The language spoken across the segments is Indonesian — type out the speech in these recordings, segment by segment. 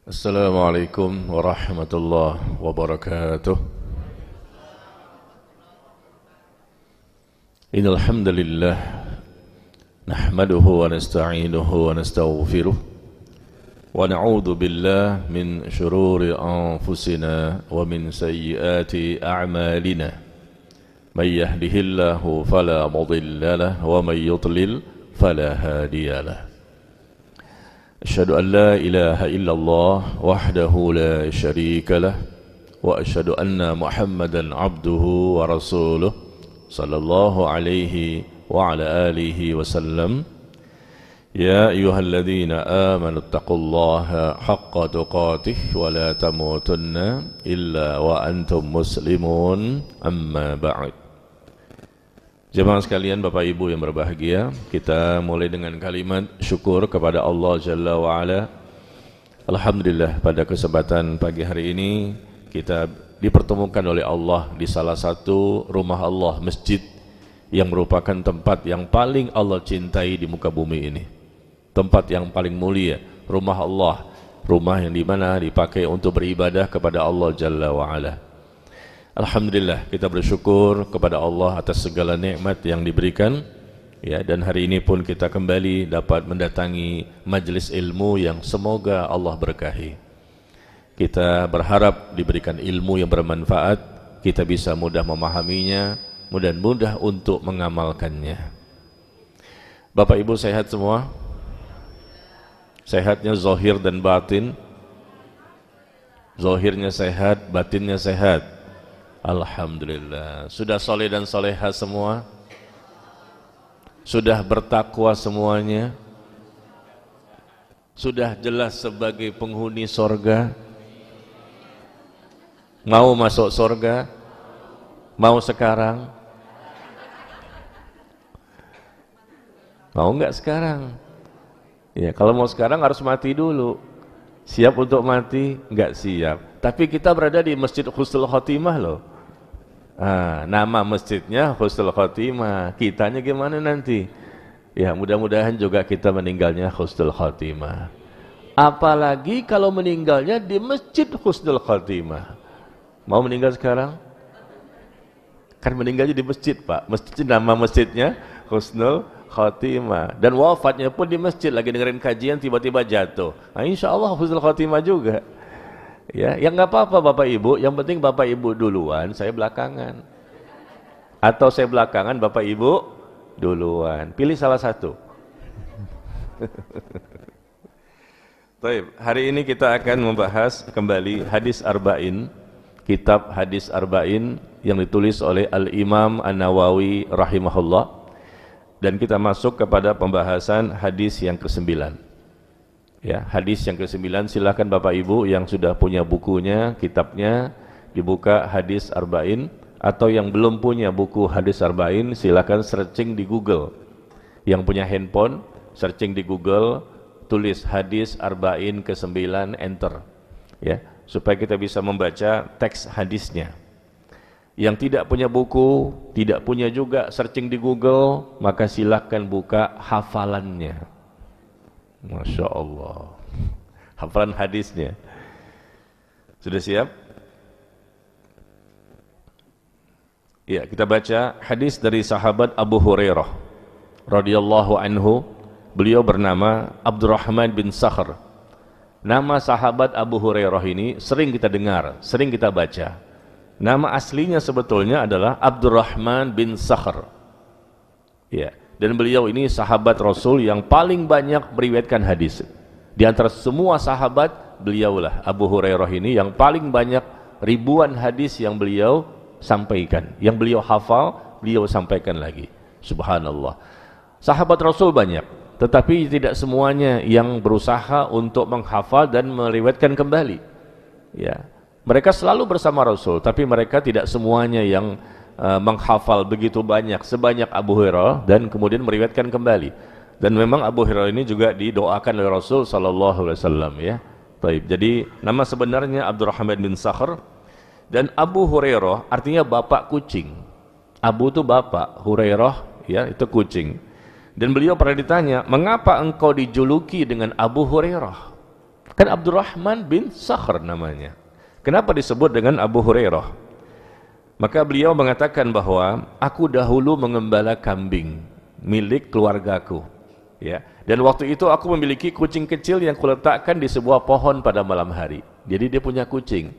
Assalamualaikum warahmatullahi wabarakatuh. Innal hamdalillah nahmaduhu wa nasta'inuhu wa nastaghfiruh wa na'udzu billahi min shururi anfusina wa min sayyiati a'malina. May yahdihillahu fala mudilla lahu wa may yudlil fala hadiya lahu. Asyhadu an la ilaha illallah wahdahu la syarika lah wa asyhadu anna Muhammadan abduhu wa rasuluh sallallahu alaihi wa ala alihi wasallam. Ya ayyuhalladzina amanu taqullaha haqqa tuqatih wa la tamutunna illa wa antum muslimun, amma ba'd. Jemaah sekalian, Bapak Ibu yang berbahagia, kita mulai dengan kalimat syukur kepada Allah Jalla wa'ala. Alhamdulillah, pada kesempatan pagi hari ini kita dipertemukan oleh Allah di salah satu rumah Allah, masjid yang merupakan tempat yang paling Allah cintai di muka bumi ini. Tempat yang paling mulia, rumah Allah, rumah yang dimana dipakai untuk beribadah kepada Allah Jalla wa'ala. Alhamdulillah, kita bersyukur kepada Allah atas segala nikmat yang diberikan, ya, dan hari ini pun kita kembali dapat mendatangi majelis ilmu yang semoga Allah berkahi. Kita berharap diberikan ilmu yang bermanfaat, kita bisa mudah memahaminya, mudah untuk mengamalkannya. Bapak Ibu sehat semua? Sehatnya zahir dan batin? Zahirnya sehat, batinnya sehat? Alhamdulillah. Sudah soleh dan soleha semua? Sudah bertakwa semuanya? Sudah jelas sebagai penghuni sorga? Mau masuk sorga? Mau sekarang? Mau enggak sekarang? Ya, kalau mau sekarang harus mati dulu. Siap untuk mati? Enggak siap. Tapi kita berada di Masjid Husnul Khotimah loh. Nama masjidnya Husnul Khotimah. Kitanya gimana nanti? Ya, mudah-mudahan juga kita meninggalnya Husnul Khotimah. Apalagi kalau meninggalnya di Masjid Husnul Khotimah. Mau meninggal sekarang? Kan meninggalnya di masjid, Pak. Masjid, nama masjidnya Husnul Khotimah. Dan wafatnya pun di masjid, lagi dengerin kajian tiba-tiba jatuh. Insya Allah Husnul Khotimah juga. Ya, yang nggak apa-apa Bapak Ibu, yang penting Bapak Ibu duluan, saya belakangan. Atau saya belakangan, Bapak Ibu duluan. Pilih salah satu. Baik, hari ini kita akan membahas kembali hadis Arba'in, kitab hadis Arba'in yang ditulis oleh Al-Imam An-Nawawi rahimahullah. Dan kita masuk kepada pembahasan hadis yang ke-9. Ya, hadis yang ke-9, silakan Bapak Ibu yang sudah punya bukunya, kitabnya, dibuka hadis Arba'in, atau yang belum punya buku hadis Arba'in, silakan searching di Google. Yang punya handphone, searching di Google, tulis hadis Arba'in ke-9, enter. Ya, supaya kita bisa membaca teks hadisnya. Yang tidak punya buku, tidak punya juga searching di Google, maka silakan buka hafalannya. Masya Allah, hafalan hadisnya. Sudah siap? Ya, kita baca hadis dari sahabat Abu Hurairah radhiyallahu anhu. Beliau bernama Abdurrahman bin Sakhr. Nama sahabat Abu Hurairah ini sering kita dengar, sering kita baca. Nama aslinya sebetulnya adalah Abdurrahman bin Sakhr. Ya. Dan beliau ini sahabat Rasul yang paling banyak meriwayatkan hadis. Di antara semua sahabat, beliaulah Abu Hurairah ini yang paling banyak ribuan hadis yang beliau sampaikan. Yang beliau hafal, beliau sampaikan lagi. Subhanallah. Sahabat Rasul banyak, tetapi tidak semuanya yang berusaha untuk menghafal dan meriwayatkan kembali. Ya. Mereka selalu bersama Rasul, tapi mereka tidak semuanya yang menghafal begitu banyak sebanyak Abu Hurairah dan kemudian meriwayatkan kembali. Dan memang Abu Hurairah ini juga didoakan oleh Rasul sallallahu alaihi wasallam, ya. Baik, jadi nama sebenarnya Abdurrahman bin Sakhr, dan Abu Hurairah artinya bapak kucing. Abu itu bapak, Hurairah ya itu kucing. Dan beliau pernah ditanya, mengapa engkau dijuluki dengan Abu Hurairah? Kan Abdurrahman bin Sakhr namanya. Kenapa disebut dengan Abu Hurairah? Maka beliau mengatakan bahwa aku dahulu mengembala kambing milik keluargaku. Ya. Dan waktu itu aku memiliki kucing kecil yang kuletakkan di sebuah pohon pada malam hari. Jadi dia punya kucing.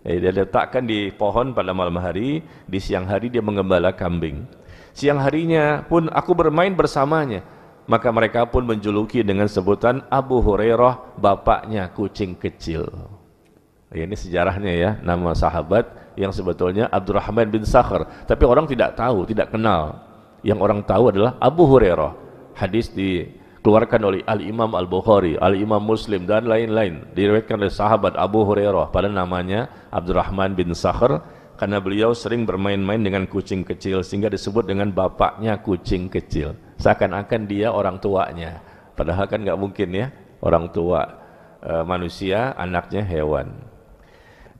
Dia letakkan di pohon pada malam hari, di siang hari dia mengembala kambing. Siang harinya pun aku bermain bersamanya. Maka mereka pun menjuluki dengan sebutan Abu Hurairah, bapaknya kucing kecil. Ini sejarahnya ya, nama sahabat yang sebetulnya Abdurrahman bin Sakhr. Tapi orang tidak tahu, tidak kenal. Yang orang tahu adalah Abu Hurairah. Hadis dikeluarkan oleh Al-Imam Al-Bukhari, Al-Imam Muslim, dan lain-lain. Diriwayatkan oleh sahabat Abu Hurairah, pada namanya Abdurrahman bin Sakhr. Karena beliau sering bermain-main dengan kucing kecil, sehingga disebut dengan bapaknya kucing kecil. Seakan-akan dia orang tuanya, padahal kan nggak mungkin ya, orang tua manusia, anaknya hewan.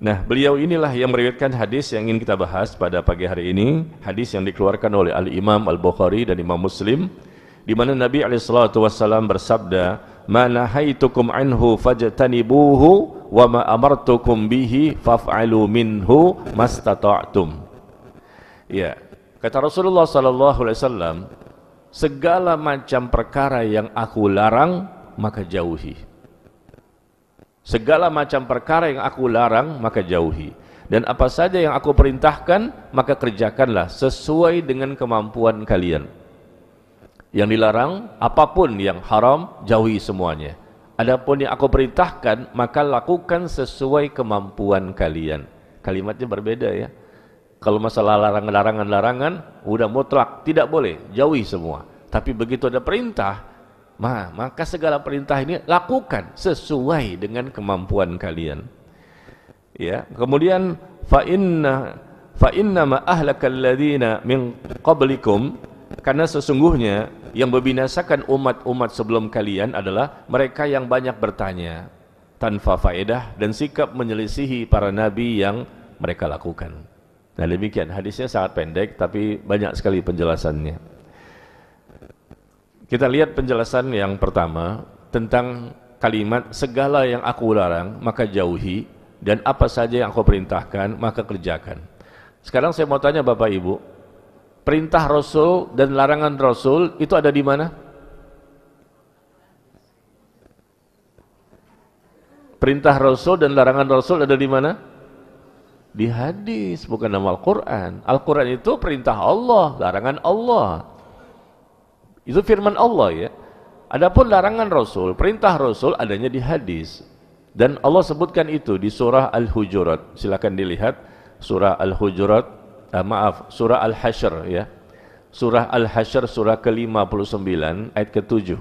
Nah, beliau inilah yang meriwayatkan hadis yang ingin kita bahas pada pagi hari ini, hadis yang dikeluarkan oleh Al-Imam Al-Bukhari dan Imam Muslim, di mana Nabi SAW bersabda, "Ma nahaitukum anhu fajtanibuhu wa ma amartukum bihi faf'alu minhu mastata'tum." Ya, kata Rasulullah SAW, segala macam perkara yang aku larang maka jauhi. Segala macam perkara yang aku larang maka jauhi. Dan apa saja yang aku perintahkan maka kerjakanlah sesuai dengan kemampuan kalian. Yang dilarang, apapun yang haram, jauhi semuanya. Adapun yang aku perintahkan maka lakukan sesuai kemampuan kalian. Kalimatnya berbeda ya. Kalau masalah larangan-larangan udah mutlak, tidak boleh, jauhi semua. Tapi begitu ada perintah, maka segala perintah ini lakukan sesuai dengan kemampuan kalian. Ya, kemudian fa inna ma ahlakal ladzina min qablikum, karena sesungguhnya yang membinasakan umat-umat sebelum kalian adalah mereka yang banyak bertanya tanpa faedah dan sikap menyelisihi para nabi yang mereka lakukan. Nah, demikian, hadisnya sangat pendek tapi banyak sekali penjelasannya. Kita lihat penjelasan yang pertama tentang kalimat segala yang aku larang maka jauhi, dan apa saja yang aku perintahkan maka kerjakan. Sekarang saya mau tanya Bapak Ibu, perintah Rasul dan larangan Rasul itu ada di mana? Perintah Rasul dan larangan Rasul ada di mana? Di hadis, bukan dalam Al-Quran. Al-Quran itu perintah Allah, larangan Allah. Itu firman Allah ya. Adapun larangan Rasul, perintah Rasul adanya di hadis. Dan Allah sebutkan itu di surah Al-Hujurat. Silakan dilihat surah Al-Hujurat, surah Al-Hasyr ya. Surah Al-Hasyr surah ke-59 ayat ke-7.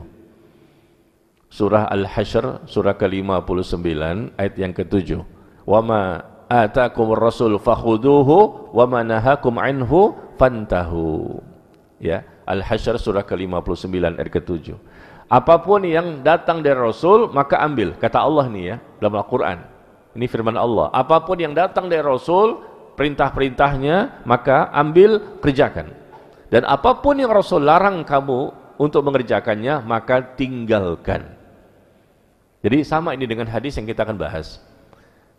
Surah Al-Hasyr surah ke-59 ayat yang ke-7. Wa ma atakumur rasul fakhuduhu wa ma nahakum anhu fantahu. Ya, Al-Hasyr surah ke-59 ayat ke-7. Apapun yang datang dari Rasul maka ambil, kata Allah nih ya dalam Al-Quran. Ini firman Allah. Apapun yang datang dari Rasul, perintah-perintahnya maka ambil, kerjakan. Dan apapun yang Rasul larang kamu untuk mengerjakannya maka tinggalkan. Jadi sama ini dengan hadis yang kita akan bahas.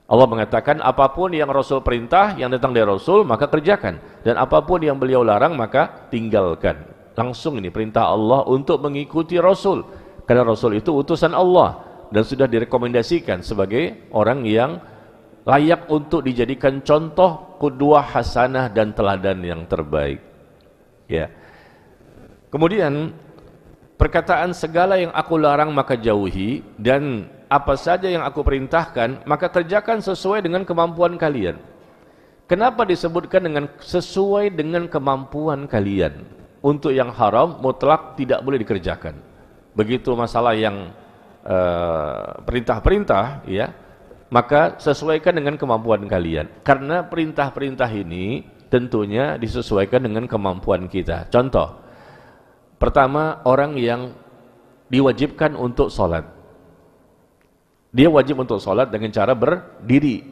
Allah mengatakan apapun yang Rasul perintah yang datang dari Rasul maka kerjakan, dan apapun yang beliau larang maka tinggalkan. Langsung ini perintah Allah untuk mengikuti Rasul, karena Rasul itu utusan Allah dan sudah direkomendasikan sebagai orang yang layak untuk dijadikan contoh, qudwah hasanah dan teladan yang terbaik. Ya. Kemudian perkataan segala yang aku larang maka jauhi, dan apa saja yang aku perintahkan maka kerjakan sesuai dengan kemampuan kalian. Kenapa disebutkan dengan sesuai dengan kemampuan kalian? Untuk yang haram mutlak tidak boleh dikerjakan. Begitu masalah yang perintah-perintah ya, maka sesuaikan dengan kemampuan kalian. Karena perintah-perintah ini tentunya disesuaikan dengan kemampuan kita. Contoh, pertama, orang yang diwajibkan untuk sholat, dia wajib untuk sholat dengan cara berdiri.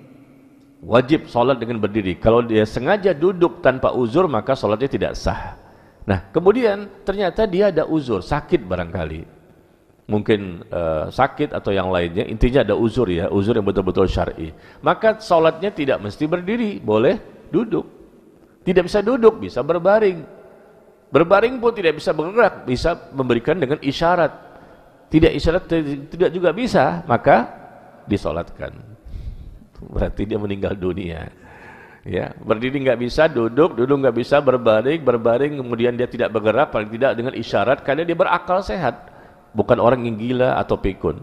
Wajib sholat dengan berdiri. Kalau dia sengaja duduk tanpa uzur maka sholatnya tidak sah. Nah, kemudian ternyata dia ada uzur, sakit barangkali. mungkin sakit atau yang lainnya, intinya ada uzur ya, uzur yang betul-betul syar'i. Maka sholatnya tidak mesti berdiri, boleh duduk. Tidak bisa duduk, bisa berbaring. Berbaring pun tidak bisa bergerak, bisa memberikan dengan isyarat. Tidak isyarat tidak juga bisa, maka disolatkan. Berarti dia meninggal dunia. Ya, berdiri nggak bisa, duduk nggak bisa, berbaring, kemudian dia tidak bergerak, paling tidak dengan isyarat, karena dia berakal sehat. Bukan orang yang gila atau pikun.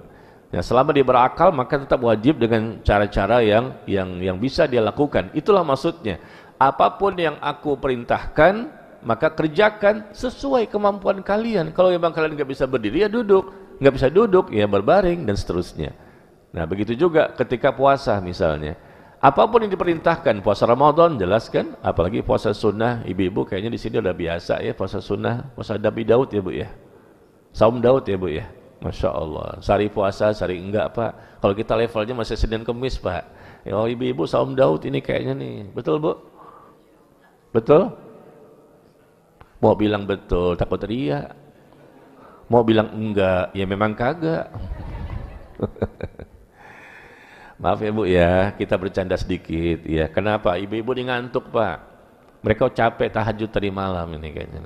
Ya, selama dia berakal maka tetap wajib dengan cara-cara yang bisa dia lakukan. Itulah maksudnya. Apapun yang aku perintahkan maka kerjakan sesuai kemampuan kalian. Kalau memang kalian nggak bisa berdiri ya duduk, nggak bisa duduk ya berbaring dan seterusnya. Nah begitu juga ketika puasa misalnya. Apapun yang diperintahkan, puasa Ramadan jelaskan, apalagi puasa sunnah, ibu-ibu kayaknya di sini udah biasa ya puasa sunnah, puasa Nabi Daud ya Bu ya. Saum Daud ya Bu ya. Masya Allah. Sehari puasa, sehari enggak Pak. Kalau kita levelnya masih Senin Kemis Pak. Ya oh, ibu-ibu saum Daud ini kayaknya nih. Betul Bu? Betul? Mau bilang betul, takut teriak. Mau bilang enggak, ya memang kagak. Maaf ya Bu ya, kita bercanda sedikit ya. Kenapa? Ibu-ibu ini ngantuk Pak. Mereka capek tahajud tadi malam ini kayaknya.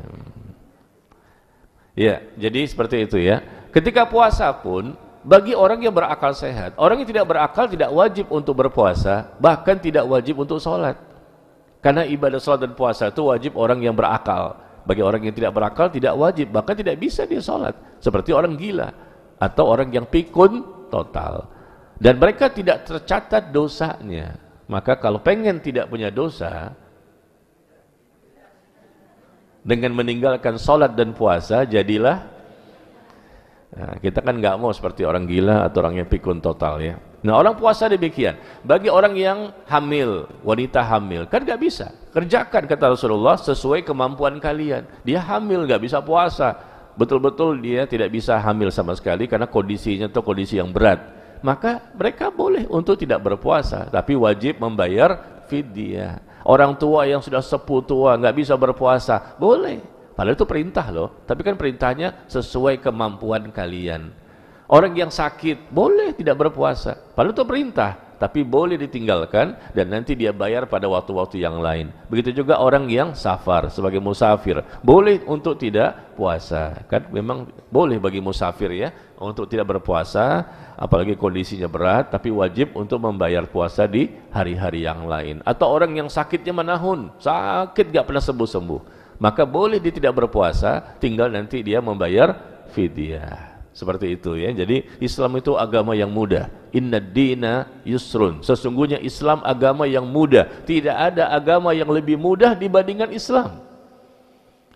Ya, jadi seperti itu ya. Ketika puasa pun bagi orang yang berakal sehat, orang yang tidak berakal tidak wajib untuk berpuasa, bahkan tidak wajib untuk sholat. Karena ibadah sholat dan puasa itu wajib orang yang berakal. Bagi orang yang tidak berakal tidak wajib, bahkan tidak bisa dia sholat. Seperti orang gila atau orang yang pikun total. Dan mereka tidak tercatat dosanya. Maka kalau pengen tidak punya dosa, dengan meninggalkan sholat dan puasa, jadilah kita kan nggak mau seperti orang gila atau orang yang pikun total ya. Nah orang puasa demikian. Bagi orang yang hamil, wanita hamil, kan nggak bisa. Kerjakan kata Rasulullah sesuai kemampuan kalian. Dia hamil nggak bisa puasa. Betul-betul dia tidak bisa hamil sama sekali karena kondisinya itu kondisi yang berat. Maka mereka boleh untuk tidak berpuasa, tapi wajib membayar fidyah. Orang tua yang sudah sepuh tua nggak bisa berpuasa, boleh. Padahal itu perintah loh, tapi kan perintahnya sesuai kemampuan kalian. Orang yang sakit boleh tidak berpuasa, padahal itu perintah, tapi boleh ditinggalkan dan nanti dia bayar pada waktu-waktu yang lain. Begitu juga orang yang safar sebagai musafir, boleh untuk tidak puasa. Kan memang boleh bagi musafir ya untuk tidak berpuasa, apalagi kondisinya berat, tapi wajib untuk membayar puasa di hari-hari yang lain. Atau orang yang sakitnya menahun, sakit gak pernah sembuh-sembuh, maka boleh dia tidak berpuasa, tinggal nanti dia membayar fidyah. Seperti itu ya. Jadi Islam itu agama yang mudah. Inna dina yusrun. Sesungguhnya Islam agama yang mudah. Tidak ada agama yang lebih mudah dibandingkan Islam.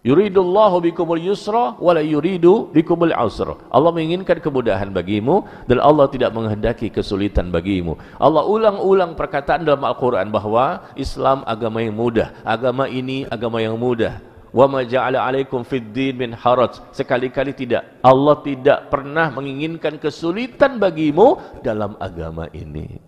Yuridullahu bikumul yusra wala yuridu bikumul usra. Allah menginginkan kemudahan bagimu dan Allah tidak menghendaki kesulitan bagimu. Allah ulang-ulang perkataan dalam Al-Qur'an bahwa Islam agama yang mudah. Agama ini agama yang mudah. Wa ma ja'ala 'alaikum fid din min haraj. Sekali-kali tidak. Allah tidak pernah menginginkan kesulitan bagimu dalam agama ini.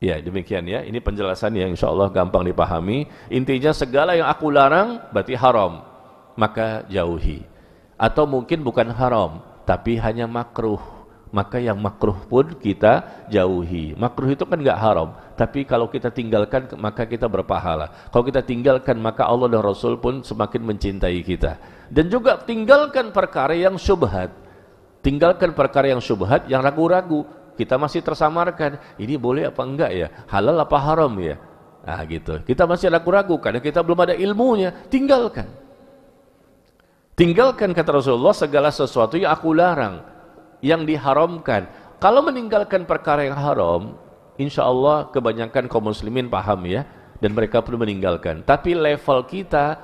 Ya, demikian ya. Ini penjelasan yang insyaallah gampang dipahami. Intinya segala yang aku larang berarti haram, maka jauhi. Atau mungkin bukan haram, tapi hanya makruh. Maka yang makruh pun kita jauhi. Makruh itu kan enggak haram, tapi kalau kita tinggalkan maka kita berpahala. Kalau kita tinggalkan maka Allah dan Rasul pun semakin mencintai kita. Dan juga tinggalkan perkara yang syubhat. Tinggalkan perkara yang syubhat, yang ragu-ragu. Kita masih tersamarkan, ini boleh apa enggak ya? Halal apa haram ya? Nah gitu. Kita masih ragu-ragu karena kita belum ada ilmunya. Tinggalkan. Tinggalkan kata Rasulullah segala sesuatu yang aku larang, yang diharamkan. Kalau meninggalkan perkara yang haram, insya Allah kebanyakan kaum muslimin paham ya, dan mereka perlu meninggalkan. Tapi level kita,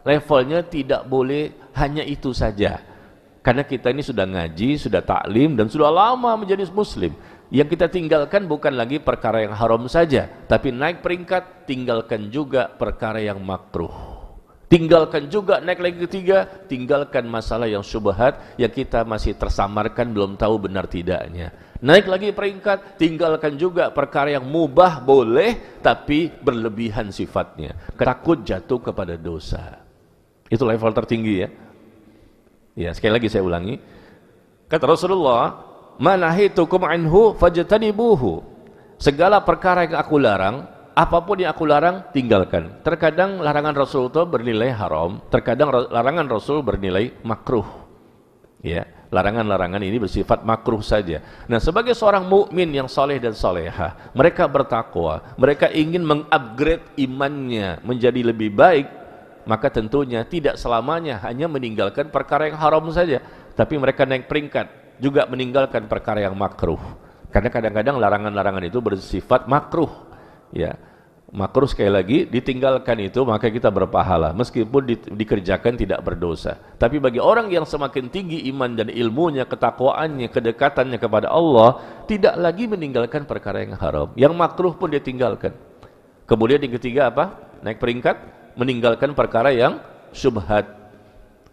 levelnya tidak boleh hanya itu saja. Karena kita ini sudah ngaji, sudah taklim, dan sudah lama menjadi muslim. Yang kita tinggalkan bukan lagi perkara yang haram saja, tapi naik peringkat, tinggalkan juga perkara yang makruh. Tinggalkan juga, naik lagi ketiga, tinggalkan masalah yang syubhat yang kita masih tersamarkan, belum tahu benar tidaknya. Naik lagi peringkat, tinggalkan juga perkara yang mubah boleh, tapi berlebihan sifatnya. Takut jatuh kepada dosa. Itu level tertinggi ya. Ya, sekali lagi saya ulangi. Kata Rasulullah, "Manahitukum anhu fajtanibuhu." Segala perkara yang aku larang, apapun yang aku larang, tinggalkan. Terkadang larangan Rasul itu bernilai haram, terkadang larangan Rasul bernilai makruh. Ya, larangan-larangan ini bersifat makruh saja. Nah, sebagai seorang mukmin yang soleh dan solehah, mereka bertakwa, mereka ingin mengupgrade imannya menjadi lebih baik, maka tentunya tidak selamanya hanya meninggalkan perkara yang haram saja, tapi mereka naik peringkat, juga meninggalkan perkara yang makruh. Karena kadang-kadang larangan-larangan itu bersifat makruh. Ya, makruh sekali lagi, ditinggalkan itu maka kita berpahala, meskipun dikerjakan tidak berdosa. Tapi bagi orang yang semakin tinggi iman dan ilmunya, ketakwaannya, kedekatannya kepada Allah, tidak lagi meninggalkan perkara yang haram. Yang makruh pun dia tinggalkan. Kemudian yang ketiga apa? Naik peringkat, meninggalkan perkara yang syubhat.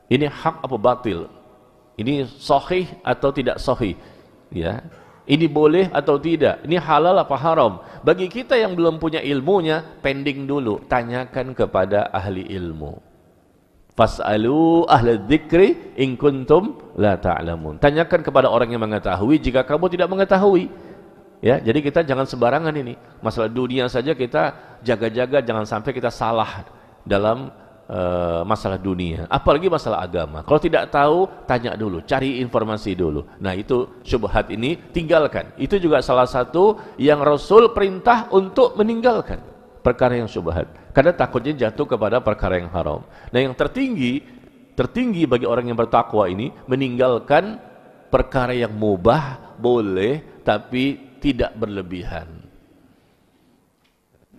Ini hak apa batil? Ini sahih atau tidak sahih? Ya. Ini boleh atau tidak? Ini halal apa haram? Bagi kita yang belum punya ilmunya, pending dulu, tanyakan kepada ahli ilmu. Fas'alu ahla dzikri in kuntum la ta'lamun. Tanyakan kepada orang yang mengetahui jika kamu tidak mengetahui. Ya, jadi kita jangan sembarangan ini. Masalah dunia saja kita jaga-jaga, jangan sampai kita salah dalam masalah dunia, apalagi masalah agama. Kalau tidak tahu, tanya dulu, cari informasi dulu. Nah, itu syubhat ini tinggalkan. Itu juga salah satu yang Rasul perintah untuk meninggalkan perkara yang syubhat, karena takutnya jatuh kepada perkara yang haram. Nah, yang tertinggi bagi orang yang bertakwa ini meninggalkan perkara yang mubah, boleh tapi tidak berlebihan.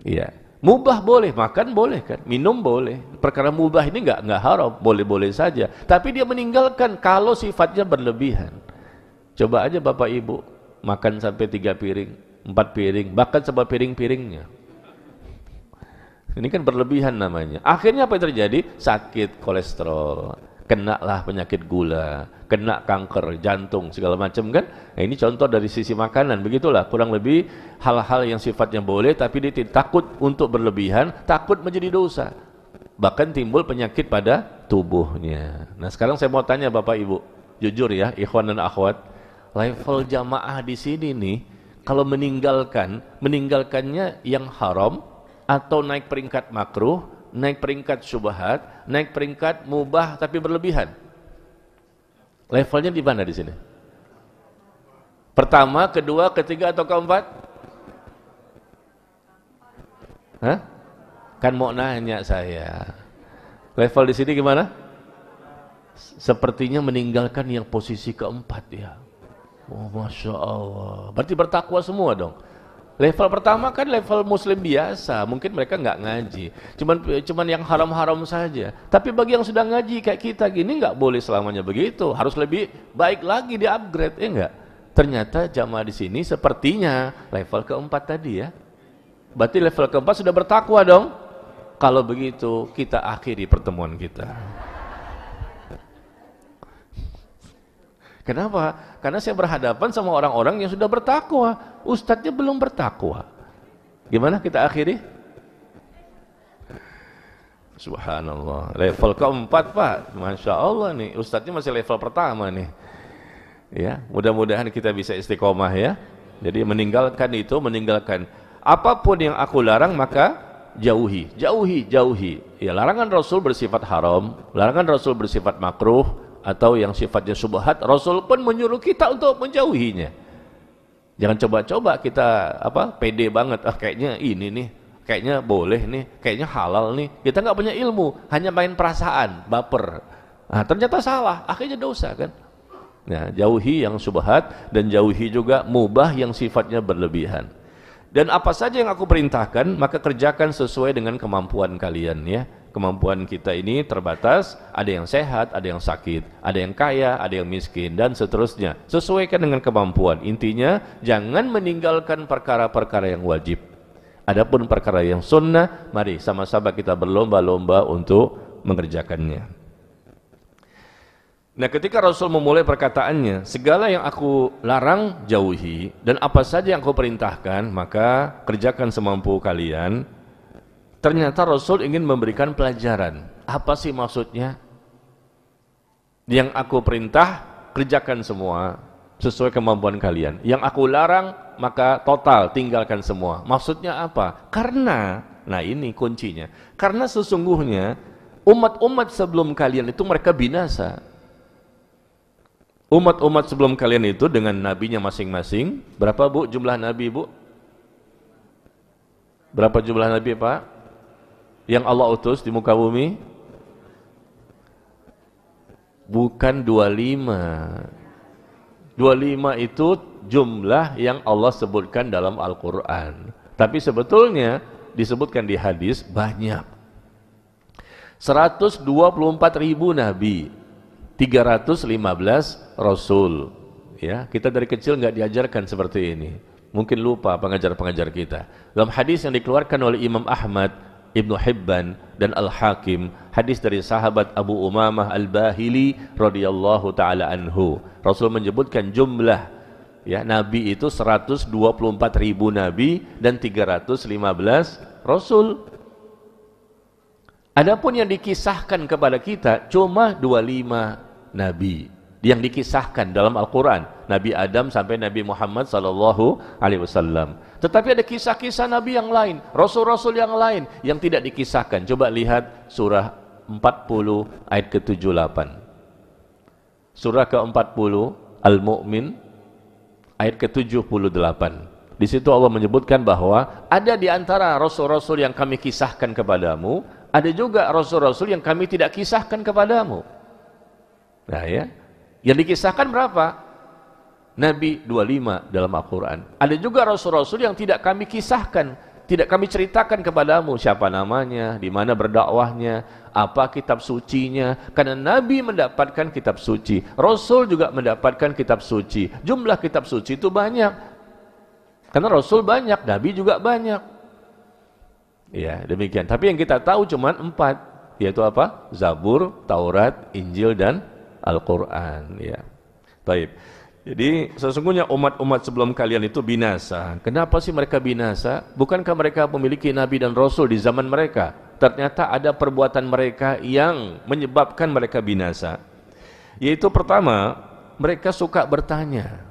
Iya. Mubah boleh, makan boleh kan, minum boleh. Perkara mubah ini enggak haram, boleh-boleh saja. Tapi dia meninggalkan kalau sifatnya berlebihan. Coba aja Bapak Ibu makan sampai 3 piring, 4 piring, bahkan sampai piring-piringnya. Ini kan berlebihan namanya. Akhirnya apa yang terjadi? Sakit kolesterol, kenalah penyakit gula, kena kanker jantung segala macam kan. Nah, ini contoh dari sisi makanan. Begitulah kurang lebih hal-hal yang sifatnya boleh tapi dia takut untuk berlebihan, takut menjadi dosa, bahkan timbul penyakit pada tubuhnya. Nah, sekarang saya mau tanya Bapak Ibu, jujur ya ikhwan dan akhwat, level jamaah di sini nih, kalau meninggalkannya yang haram atau naik peringkat makruh, naik peringkat syubhat, naik peringkat mubah tapi berlebihan. Levelnya di mana di sini? Pertama, kedua, ketiga atau keempat? Hah? Kan mau nanya saya. Level di sini gimana? Sepertinya meninggalkan yang posisi keempat ya. Oh, Masya Allah. Berarti bertakwa semua dong. Level pertama kan level muslim biasa, mungkin mereka nggak ngaji, cuman yang haram-haram saja. Tapi bagi yang sudah ngaji kayak kita gini nggak boleh selamanya begitu, harus lebih baik lagi, di upgrade, ya nggak? Ternyata jamaah di sini sepertinya level keempat tadi ya. Berarti level keempat sudah bertakwa dong. Kalau begitu kita akhiri pertemuan kita. Kenapa? Karena saya berhadapan sama orang-orang yang sudah bertakwa, ustadznya belum bertakwa. Gimana kita akhiri? Subhanallah, level keempat Pak, Masya Allah nih, ustadznya masih level pertama nih. Ya, mudah-mudahan kita bisa istiqomah ya. Jadi meninggalkan apapun yang aku larang maka jauhi. Ya, larangan Rasul bersifat haram, larangan Rasul bersifat makruh, atau yang sifatnya syubhat, Rasul pun menyuruh kita untuk menjauhinya. Jangan coba-coba kita pede banget, kayaknya ini nih, kayaknya boleh nih, kayaknya halal nih. Kita nggak punya ilmu, hanya main perasaan, baper. Nah, ternyata salah, akhirnya dosa kan. Nah, jauhi yang syubhat dan jauhi juga mubah yang sifatnya berlebihan. Dan apa saja yang aku perintahkan, maka kerjakan sesuai dengan kemampuan kalian ya. Kemampuan kita ini terbatas, ada yang sehat, ada yang sakit, ada yang kaya, ada yang miskin, dan seterusnya. Sesuaikan dengan kemampuan. Intinya, jangan meninggalkan perkara-perkara yang wajib. Adapun perkara yang sunnah, mari sama-sama kita berlomba-lomba untuk mengerjakannya. Nah, ketika Rasul memulai perkataannya, segala yang aku larang jauhi, dan apa saja yang aku perintahkan, maka kerjakan semampu kalian. Ternyata Rasul ingin memberikan pelajaran. Apa sih maksudnya? Yang aku perintah kerjakan semua sesuai kemampuan kalian. Yang aku larang, maka total tinggalkan semua. Maksudnya apa? Karena, nah ini kuncinya, karena sesungguhnya umat-umat sebelum kalian itu mereka binasa. Umat-umat sebelum kalian itu dengan nabinya masing-masing. Berapa bu jumlah nabi bu? Berapa jumlah nabi pak? Yang Allah utus di muka bumi? Bukan 25. 25 itu jumlah yang Allah sebutkan dalam Al-Quran. Tapi sebetulnya disebutkan di hadis banyak. 124.000 nabi, 315 rasul. Ya, kita dari kecil nggak diajarkan seperti ini. Mungkin lupa pengajar-pengajar kita. Dalam hadis yang dikeluarkan oleh Imam Ahmad, Ibnu Hibban dan Al-Hakim, hadis dari sahabat Abu Umamah Al-Bahili radhiyallahu taala anhu, Rasul menyebutkan jumlah ya nabi itu 124.000 nabi dan 315 rasul. Adapun yang dikisahkan kepada kita cuma 25 nabi yang dikisahkan dalam Al-Quran, Nabi Adam sampai Nabi Muhammad sallallahu alaihi wasallam. Tetapi ada kisah-kisah nabi yang lain, rasul-rasul yang lain yang tidak dikisahkan. Coba lihat surah 40 ayat ke-78. Surah ke-40 Al-Mu'min ayat ke-78. Di situ Allah menyebutkan bahwa ada di antara rasul-rasul yang kami kisahkan kepadamu, ada juga rasul-rasul yang kami tidak kisahkan kepadamu. Nah ya, yang dikisahkan berapa? Nabi 25 dalam Al-Quran. Ada juga rasul-rasul yang tidak kami kisahkan, tidak kami ceritakan kepadamu siapa namanya, di mana berdakwahnya, apa kitab sucinya. Karena Nabi mendapatkan kitab suci, Rasul juga mendapatkan kitab suci. Jumlah kitab suci itu banyak. Karena Rasul banyak, Nabi juga banyak. Ya, demikian. Tapi yang kita tahu cuma 4, yaitu apa? Zabur, Taurat, Injil dan Al-Quran. Ya. Baik. Jadi sesungguhnya umat-umat sebelum kalian itu binasa. Kenapa sih mereka binasa? Bukankah mereka memiliki nabi dan rasul di zaman mereka? Ternyata ada perbuatan mereka yang menyebabkan mereka binasa. Yaitu pertama, mereka suka bertanya.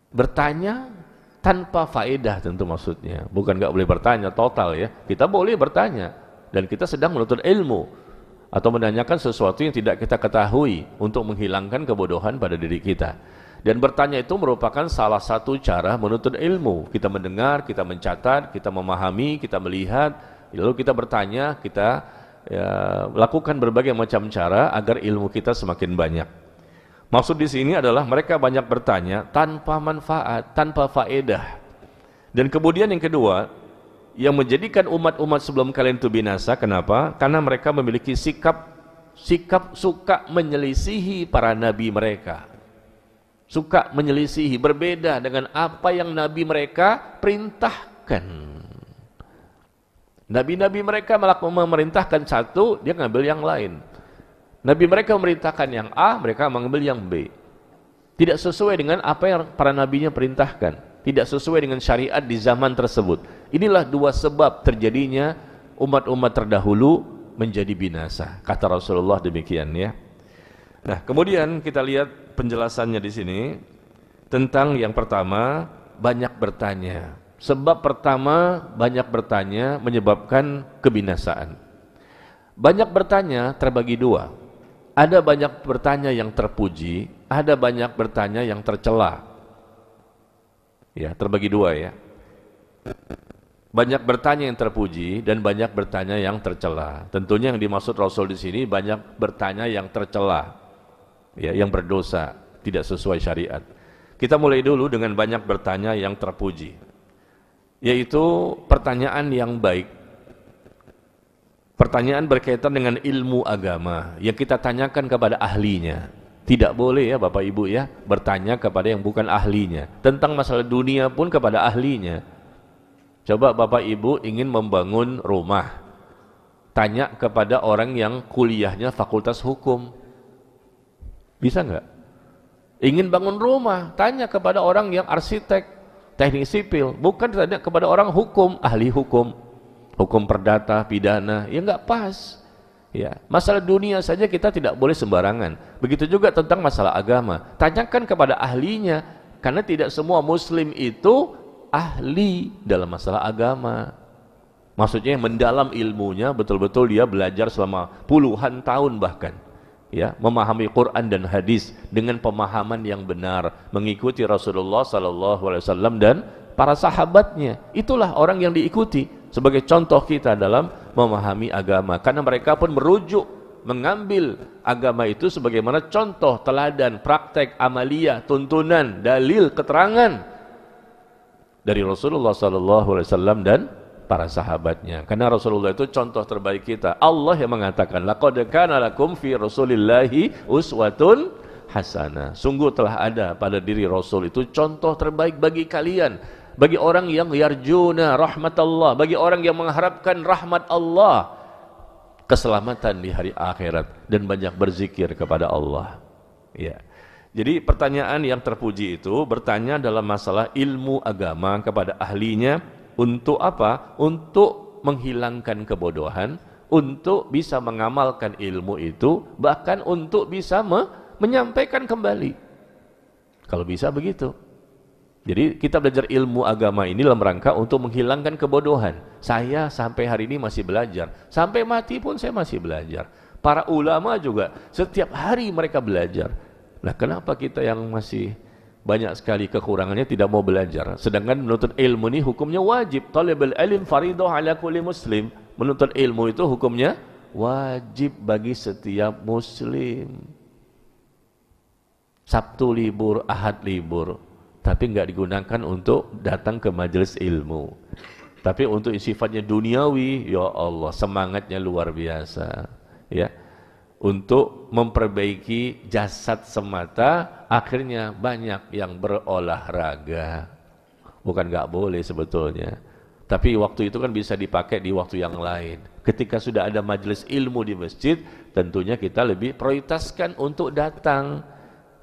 Bertanya tanpa faedah tentu maksudnya. Bukan nggak boleh bertanya total ya. Kita boleh bertanya dan kita sedang menuntut ilmu atau menanyakan sesuatu yang tidak kita ketahui untuk menghilangkan kebodohan pada diri kita. Dan bertanya itu merupakan salah satu cara menuntut ilmu. Kita mendengar, kita mencatat, kita memahami, kita melihat, lalu kita bertanya, kita lakukan berbagai macam cara agar ilmu kita semakin banyak. Maksud di sini adalah mereka banyak bertanya tanpa manfaat, tanpa faedah. Dan kemudian yang kedua, yang menjadikan umat-umat sebelum kalian itu binasa, kenapa? Karena mereka memiliki sikap suka menyelisihi para nabi mereka. Suka menyelisihi, berbeda dengan apa yang nabi mereka perintahkan. Nabi-nabi mereka memerintahkan satu, dia ngambil yang lain. Nabi mereka memerintahkan yang A, mereka mengambil yang B. Tidak sesuai dengan apa yang para nabinya perintahkan. Tidak sesuai dengan syariat di zaman tersebut. Inilah dua sebab terjadinya umat-umat terdahulu menjadi binasa. Kata Rasulullah demikian ya. Nah, kemudian kita lihat penjelasannya di sini tentang yang pertama, banyak bertanya. Sebab pertama, banyak bertanya menyebabkan kebinasaan. Banyak bertanya terbagi dua. Ada banyak bertanya yang terpuji, ada banyak bertanya yang tercela. Ya, terbagi dua ya. Banyak bertanya yang terpuji dan banyak bertanya yang tercela. Tentunya yang dimaksud Rasul di sini banyak bertanya yang tercela. Ya, yang berdosa, tidak sesuai syariat. Kita mulai dulu dengan banyak bertanya yang terpuji. Yaitu pertanyaan yang baik. Pertanyaan berkaitan dengan ilmu agama yang kita tanyakan kepada ahlinya. Tidak boleh ya Bapak Ibu ya bertanya kepada yang bukan ahlinya. Tentang masalah dunia pun kepada ahlinya. Coba Bapak Ibu ingin membangun rumah, tanya kepada orang yang kuliahnya fakultas hukum. Bisa nggak? Ingin bangun rumah, tanya kepada orang yang arsitek, teknik sipil. Bukan tanya kepada orang hukum, ahli hukum. Hukum perdata, pidana, ya nggak pas. Ya, masalah dunia saja kita tidak boleh sembarangan. Begitu juga tentang masalah agama. Tanyakan kepada ahlinya, karena tidak semua muslim itu ahli dalam masalah agama. Maksudnya mendalam ilmunya, betul-betul dia belajar selama puluhan tahun bahkan. Ya, memahami Quran dan hadis dengan pemahaman yang benar, mengikuti Rasulullah SAW dan para sahabatnya. Itulah orang yang diikuti sebagai contoh kita dalam memahami agama, karena mereka pun merujuk, mengambil agama itu sebagaimana contoh, teladan, praktek, amalia, tuntunan, dalil, keterangan dari Rasulullah SAW dan para sahabatnya. Karena Rasulullah itu contoh terbaik kita. Allah yang mengatakan, laqad kana lakum fi rasulillahi uswatun hasanah. Sungguh telah ada pada diri Rasul itu contoh terbaik bagi kalian, bagi orang yang yarjuna rahmatullah, bagi orang yang mengharapkan rahmat Allah, keselamatan di hari akhirat, dan banyak berzikir kepada Allah. Ya. Jadi pertanyaan yang terpuji itu bertanya dalam masalah ilmu agama kepada ahlinya. Untuk apa? Untuk menghilangkan kebodohan, untuk bisa mengamalkan ilmu itu, bahkan untuk bisa menyampaikan kembali. Kalau bisa begitu. Jadi kita belajar ilmu agama ini dalam rangka untuk menghilangkan kebodohan. Saya sampai hari ini masih belajar, sampai mati pun saya masih belajar. Para ulama juga setiap hari mereka belajar. Nah, kenapa kita yang masih banyak sekali kekurangannya tidak mau belajar? Sedangkan menuntut ilmu ini hukumnya wajib. Talabul ilm faridah ala kulli muslim. Menuntut ilmu itu hukumnya wajib bagi setiap muslim. Sabtu libur, Ahad libur, tapi enggak digunakan untuk datang ke majelis ilmu. Tapi untuk sifatnya duniawi, ya Allah, semangatnya luar biasa. Ya. Untuk memperbaiki jasad semata, akhirnya banyak yang berolahraga. Bukan nggak boleh sebetulnya, tapi waktu itu kan bisa dipakai di waktu yang lain. Ketika sudah ada majelis ilmu di masjid, tentunya kita lebih prioritaskan untuk datang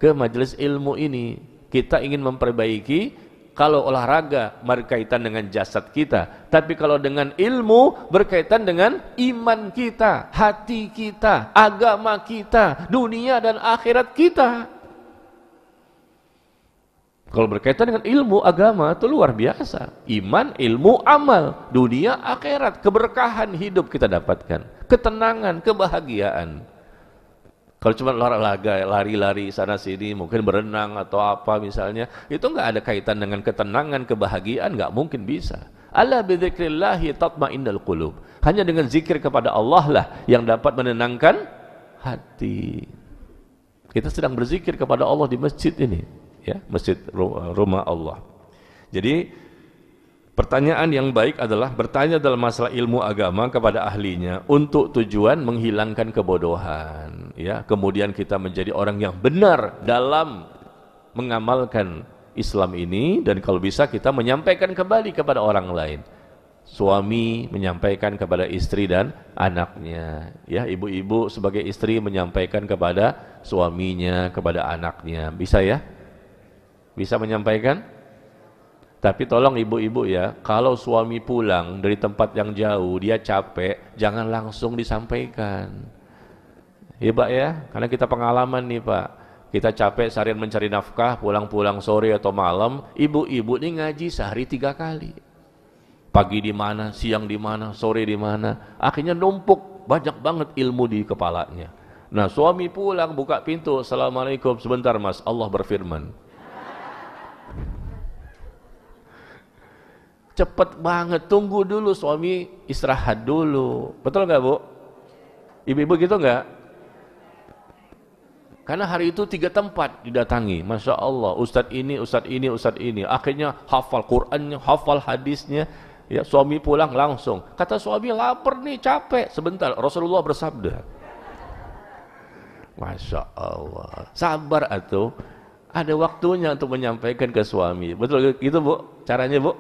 ke majelis ilmu ini. Kita ingin memperbaiki. Kalau olahraga berkaitan dengan jasad kita, tapi kalau dengan ilmu berkaitan dengan iman kita, hati kita, agama kita, dunia dan akhirat kita. Kalau berkaitan dengan ilmu agama itu luar biasa. Iman, ilmu, amal, dunia, akhirat, keberkahan hidup kita dapatkan, ketenangan, kebahagiaan. Kalau cuma olahraga, lari-lari sana sini, mungkin berenang atau apa misalnya, itu enggak ada kaitan dengan ketenangan, kebahagiaan, enggak mungkin bisa. Ala bidzikrillahi tatmainnul qulub. Hanya dengan zikir kepada Allah lah yang dapat menenangkan hati. Kita sedang berzikir kepada Allah di masjid ini, ya, masjid rumah Allah. Jadi pertanyaan yang baik adalah bertanya dalam masalah ilmu agama kepada ahlinya untuk tujuan menghilangkan kebodohan, ya. Kemudian kita menjadi orang yang benar dalam mengamalkan Islam ini, dan kalau bisa kita menyampaikan kembali kepada orang lain. Suami menyampaikan kepada istri dan anaknya, ya, ibu-ibu sebagai istri menyampaikan kepada suaminya, kepada anaknya. Bisa ya? Bisa menyampaikan? Tapi tolong ibu-ibu ya, kalau suami pulang dari tempat yang jauh, dia capek, jangan langsung disampaikan. Ya Pak ya, karena kita pengalaman nih Pak. Kita capek seharian mencari nafkah, pulang-pulang sore atau malam, ibu-ibu ini ngaji sehari 3 kali. Pagi di mana, siang di mana, sore di mana. Akhirnya numpuk, banyak banget ilmu di kepalanya. Nah, suami pulang, buka pintu, Assalamualaikum, sebentar Mas, Allah berfirman. Cepet banget, tunggu dulu suami istirahat dulu. Betul nggak Bu? Ibu-ibu gitu nggak? Karena hari itu 3 tempat didatangi, Masya Allah, Ustadz ini, Ustadz ini, Ustadz ini. Akhirnya hafal Qur'annya, hafal hadisnya. Ya, suami pulang langsung. Kata suami, lapar nih, capek. Sebentar, Rasulullah bersabda. Masya Allah, sabar atuh. Ada waktunya untuk menyampaikan ke suami. Betul gitu Bu? Caranya Bu?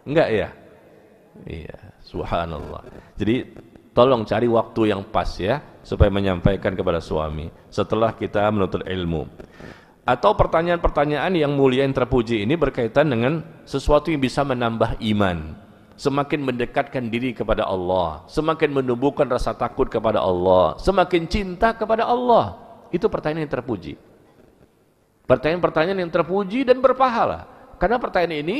Enggak ya? Iya, subhanallah. Jadi tolong cari waktu yang pas ya, supaya menyampaikan kepada suami setelah kita menuntut ilmu. Atau pertanyaan-pertanyaan yang mulia yang terpuji ini berkaitan dengan sesuatu yang bisa menambah iman. semakin mendekatkan diri kepada Allah, semakin menumbuhkan rasa takut kepada Allah, semakin cinta kepada Allah. Itu pertanyaan yang terpuji. Pertanyaan-pertanyaan yang terpuji dan berpahala. Karena pertanyaan ini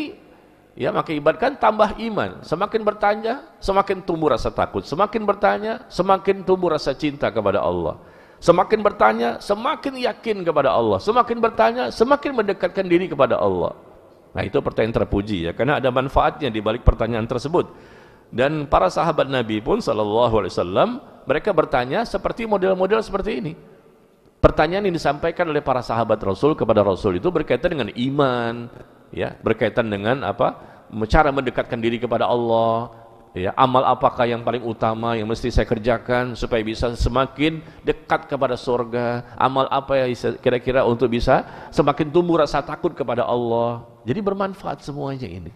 ya mengakibatkan tambah iman. Semakin bertanya, semakin tumbuh rasa takut. Semakin bertanya, semakin tumbuh rasa cinta kepada Allah. Semakin bertanya, semakin yakin kepada Allah. Semakin bertanya, semakin mendekatkan diri kepada Allah. Nah, itu pertanyaan terpuji ya, karena ada manfaatnya di balik pertanyaan tersebut. Dan para sahabat Nabi pun sallallahu alaihi wasallam, mereka bertanya seperti model-model seperti ini. Pertanyaan yang disampaikan oleh para sahabat Rasul kepada Rasul itu berkaitan dengan iman, ya, berkaitan dengan apa? Cara mendekatkan diri kepada Allah. Ya, amal apakah yang paling utama yang mesti saya kerjakan supaya bisa semakin dekat kepada surga? Amal apa yang kira-kira untuk bisa semakin tumbuh rasa takut kepada Allah? Jadi bermanfaat semuanya ini.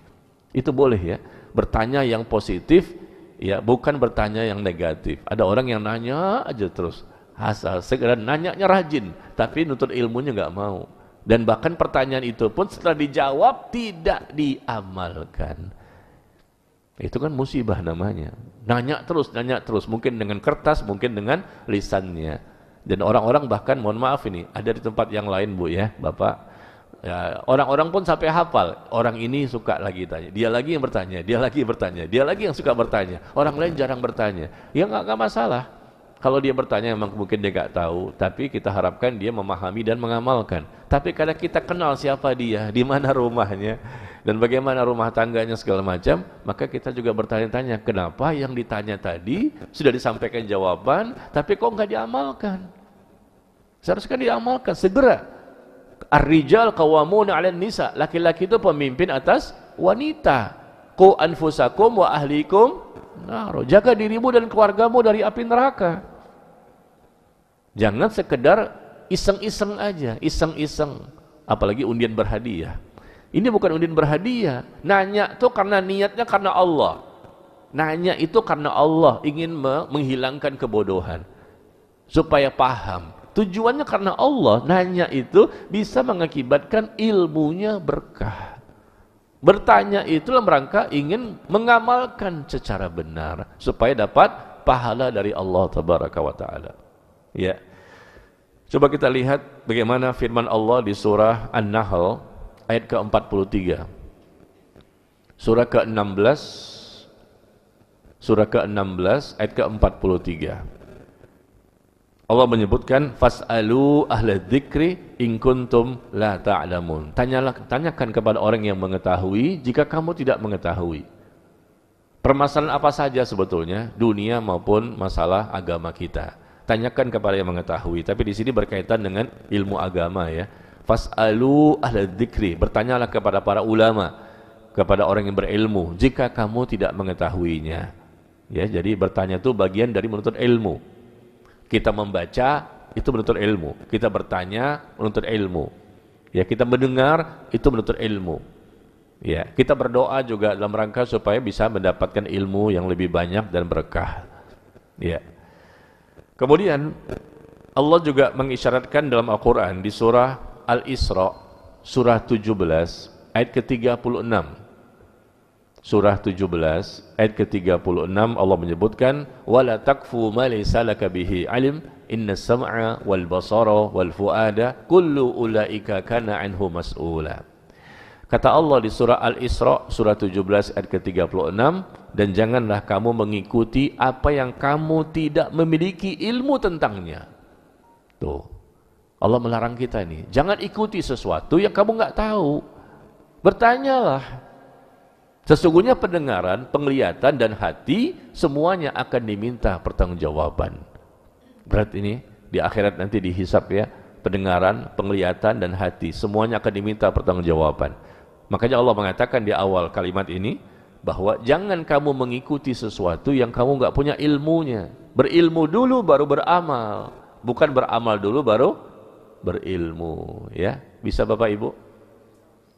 Itu boleh ya, bertanya yang positif ya, bukan bertanya yang negatif. Ada orang yang nanya aja terus, asal segera nanyanya rajin, tapi nuntut ilmunya nggak mau. Dan bahkan pertanyaan itu pun setelah dijawab tidak diamalkan. Itu kan musibah namanya. Nanya terus, mungkin dengan kertas, mungkin dengan lisannya. Dan orang-orang bahkan, mohon maaf ini, ada di tempat yang lain Bu ya, Bapak. Ya, orang-orang pun sampai hafal. Orang ini suka lagi tanya, dia lagi yang bertanya, dia lagi bertanya, dia lagi yang suka bertanya. Orang lain jarang bertanya. Ya nggak masalah. Kalau dia bertanya memang mungkin dia nggak tahu, tapi kita harapkan dia memahami dan mengamalkan. Tapi kadang kita kenal siapa dia, di mana rumahnya, dan bagaimana rumah tangganya segala macam, maka kita juga bertanya-tanya, kenapa yang ditanya tadi sudah disampaikan jawaban, tapi kok nggak diamalkan? Seharusnya diamalkan segera. Ar-rijal qawwamuna 'alan nisa, laki-laki itu pemimpin atas wanita. Qu anfusakum wa ahlikum nar, jaga dirimu dan keluargamu dari api neraka. Jangan sekedar iseng-iseng aja, iseng-iseng, apalagi undian berhadiah. Ini bukan undian berhadiah. Nanya itu karena niatnya karena Allah. Nanya itu karena Allah ingin menghilangkan kebodohan, supaya paham. Tujuannya karena Allah. Nanya itu bisa mengakibatkan ilmunya berkah. Bertanya itu dalam rangka ingin mengamalkan secara benar supaya dapat pahala dari Allah tabaraka wa taala. Ya. Coba kita lihat bagaimana firman Allah di surah An-Nahl ayat ke-43. Surah ke-16 ayat ke-43. Allah menyebutkan fas'alu ahla dzikri in kuntum la ta'lamun. Tanyakan kepada orang yang mengetahui jika kamu tidak mengetahui. Permasalahan apa saja sebetulnya, dunia maupun masalah agama kita. Tanyakan kepada yang mengetahui, tapi di sini berkaitan dengan ilmu agama ya. Fas'alu ahla dzikri, bertanyalah kepada para ulama, kepada orang yang berilmu jika kamu tidak mengetahuinya. Ya, jadi bertanya itu bagian dari menuntut ilmu. Kita membaca itu menuntut ilmu, kita bertanya menuntut ilmu. Ya, kita mendengar itu menuntut ilmu. Ya, kita berdoa juga dalam rangka supaya bisa mendapatkan ilmu yang lebih banyak dan berkah. Ya. Kemudian Allah juga mengisyaratkan dalam Al-Quran di surah Al-Isra surah 17 ayat ke-36. Surah 17 ayat ke-36 Allah menyebutkan wala takfu ma laysa laka bihi alim innas sam'a wal basara wal fuada kullu ulaika kana anhu mas'ula. Kata Allah di surah Al-Isra surah 17 ayat ke-36, dan janganlah kamu mengikuti apa yang kamu tidak memiliki ilmu tentangnya. Tuh, Allah melarang kita ini, jangan ikuti sesuatu yang kamu nggak tahu. Bertanyalah. Sesungguhnya pendengaran, penglihatan dan hati semuanya akan diminta pertanggungjawaban. Berat ini di akhirat nanti dihisab ya, pendengaran, penglihatan dan hati semuanya akan diminta pertanggungjawaban. Makanya Allah mengatakan di awal kalimat ini bahwa jangan kamu mengikuti sesuatu yang kamu nggak punya ilmunya. Berilmu dulu baru beramal, bukan beramal dulu baru berilmu. Ya, bisa Bapak Ibu?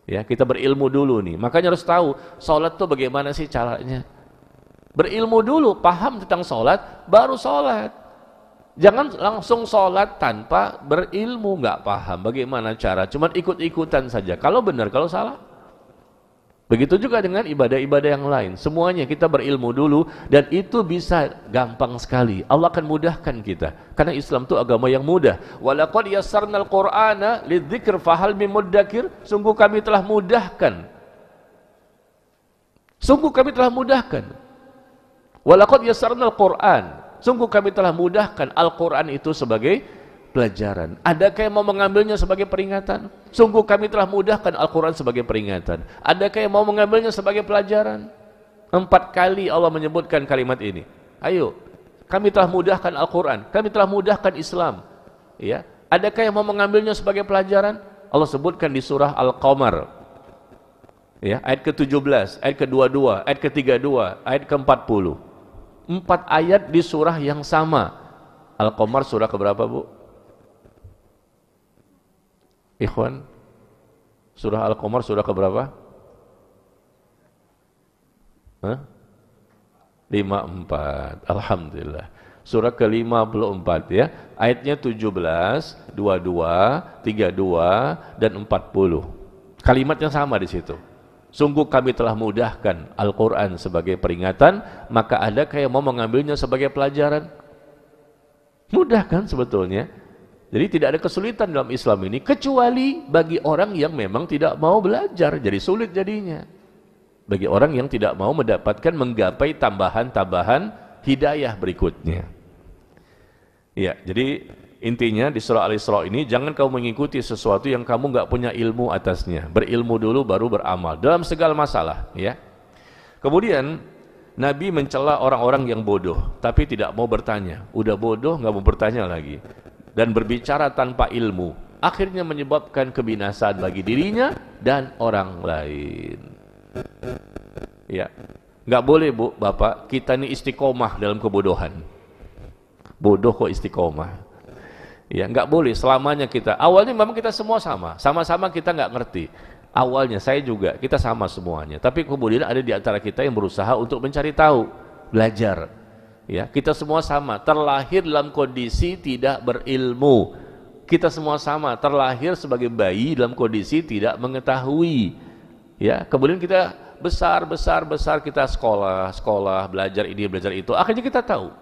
Ya, kita berilmu dulu nih. Makanya harus tahu sholat tuh bagaimana sih caranya. Berilmu dulu, paham tentang sholat, baru sholat. Jangan langsung sholat tanpa berilmu, nggak paham bagaimana cara, cuman ikut-ikutan saja. Kalau benar, kalau salah. Begitu juga dengan ibadah-ibadah yang lain. Semuanya kita berilmu dulu, dan itu bisa gampang sekali. Allah akan mudahkan kita. Karena Islam itu agama yang mudah. Walaqad yassarnal Qur'ana lidzikr fahal mim muddakir. Sungguh kami telah mudahkan. Sungguh kami telah mudahkan. Walaqad yassarnal Qur'an. Sungguh kami telah mudahkan Al-Qur'an itu sebagai pelajaran. Adakah yang mau mengambilnya sebagai peringatan? Sungguh kami telah mudahkan Al-Quran sebagai peringatan. Adakah yang mau mengambilnya sebagai pelajaran? 4 kali Allah menyebutkan kalimat ini. Ayo, kami telah mudahkan Al-Quran, kami telah mudahkan Islam. Ya, adakah yang mau mengambilnya sebagai pelajaran? Allah sebutkan di surah Al-Qamar. Ya, ayat ke-17, ayat ke-22, ayat ke-32, ayat ke-40. 4 ayat di surah yang sama. Al-Qamar surah keberapa, Bu? Ikhwan, surah Al-Qamar surah keberapa? 54. Alhamdulillah. Surah ke-54 ya. Ayatnya 17, 22, 32 dan 40. Kalimatnya sama di situ. Sungguh kami telah mudahkan Al-Qur'an sebagai peringatan, maka adakah yang mau mengambilnya sebagai pelajaran? Mudah kan sebetulnya? Jadi tidak ada kesulitan dalam Islam ini, kecuali bagi orang yang memang tidak mau belajar, jadi sulit jadinya. Bagi orang yang tidak mau mendapatkan, menggapai tambahan-tambahan hidayah berikutnya. Ya, jadi intinya di surah Al-Isra ini, jangan kamu mengikuti sesuatu yang kamu nggak punya ilmu atasnya. Berilmu dulu baru beramal dalam segala masalah. Ya. Kemudian Nabi mencela orang-orang yang bodoh, tapi tidak mau bertanya. Udah bodoh nggak mau bertanya lagi. Dan berbicara tanpa ilmu, akhirnya menyebabkan kebinasaan bagi dirinya dan orang lain. Ya, nggak boleh Bu, Bapak, kita ini istiqomah dalam kebodohan. Bodoh kok istiqomah. Ya, nggak boleh selamanya kita. Awalnya memang kita semua sama-sama kita nggak ngerti. Awalnya saya juga, kita sama semuanya. Tapi kemudian ada di antara kita yang berusaha untuk mencari tahu, belajar. Ya, kita semua sama, terlahir dalam kondisi tidak berilmu. Kita semua sama, terlahir sebagai bayi dalam kondisi tidak mengetahui. Ya, kemudian kita besar kita sekolah, belajar ini, belajar itu. Akhirnya kita tahu.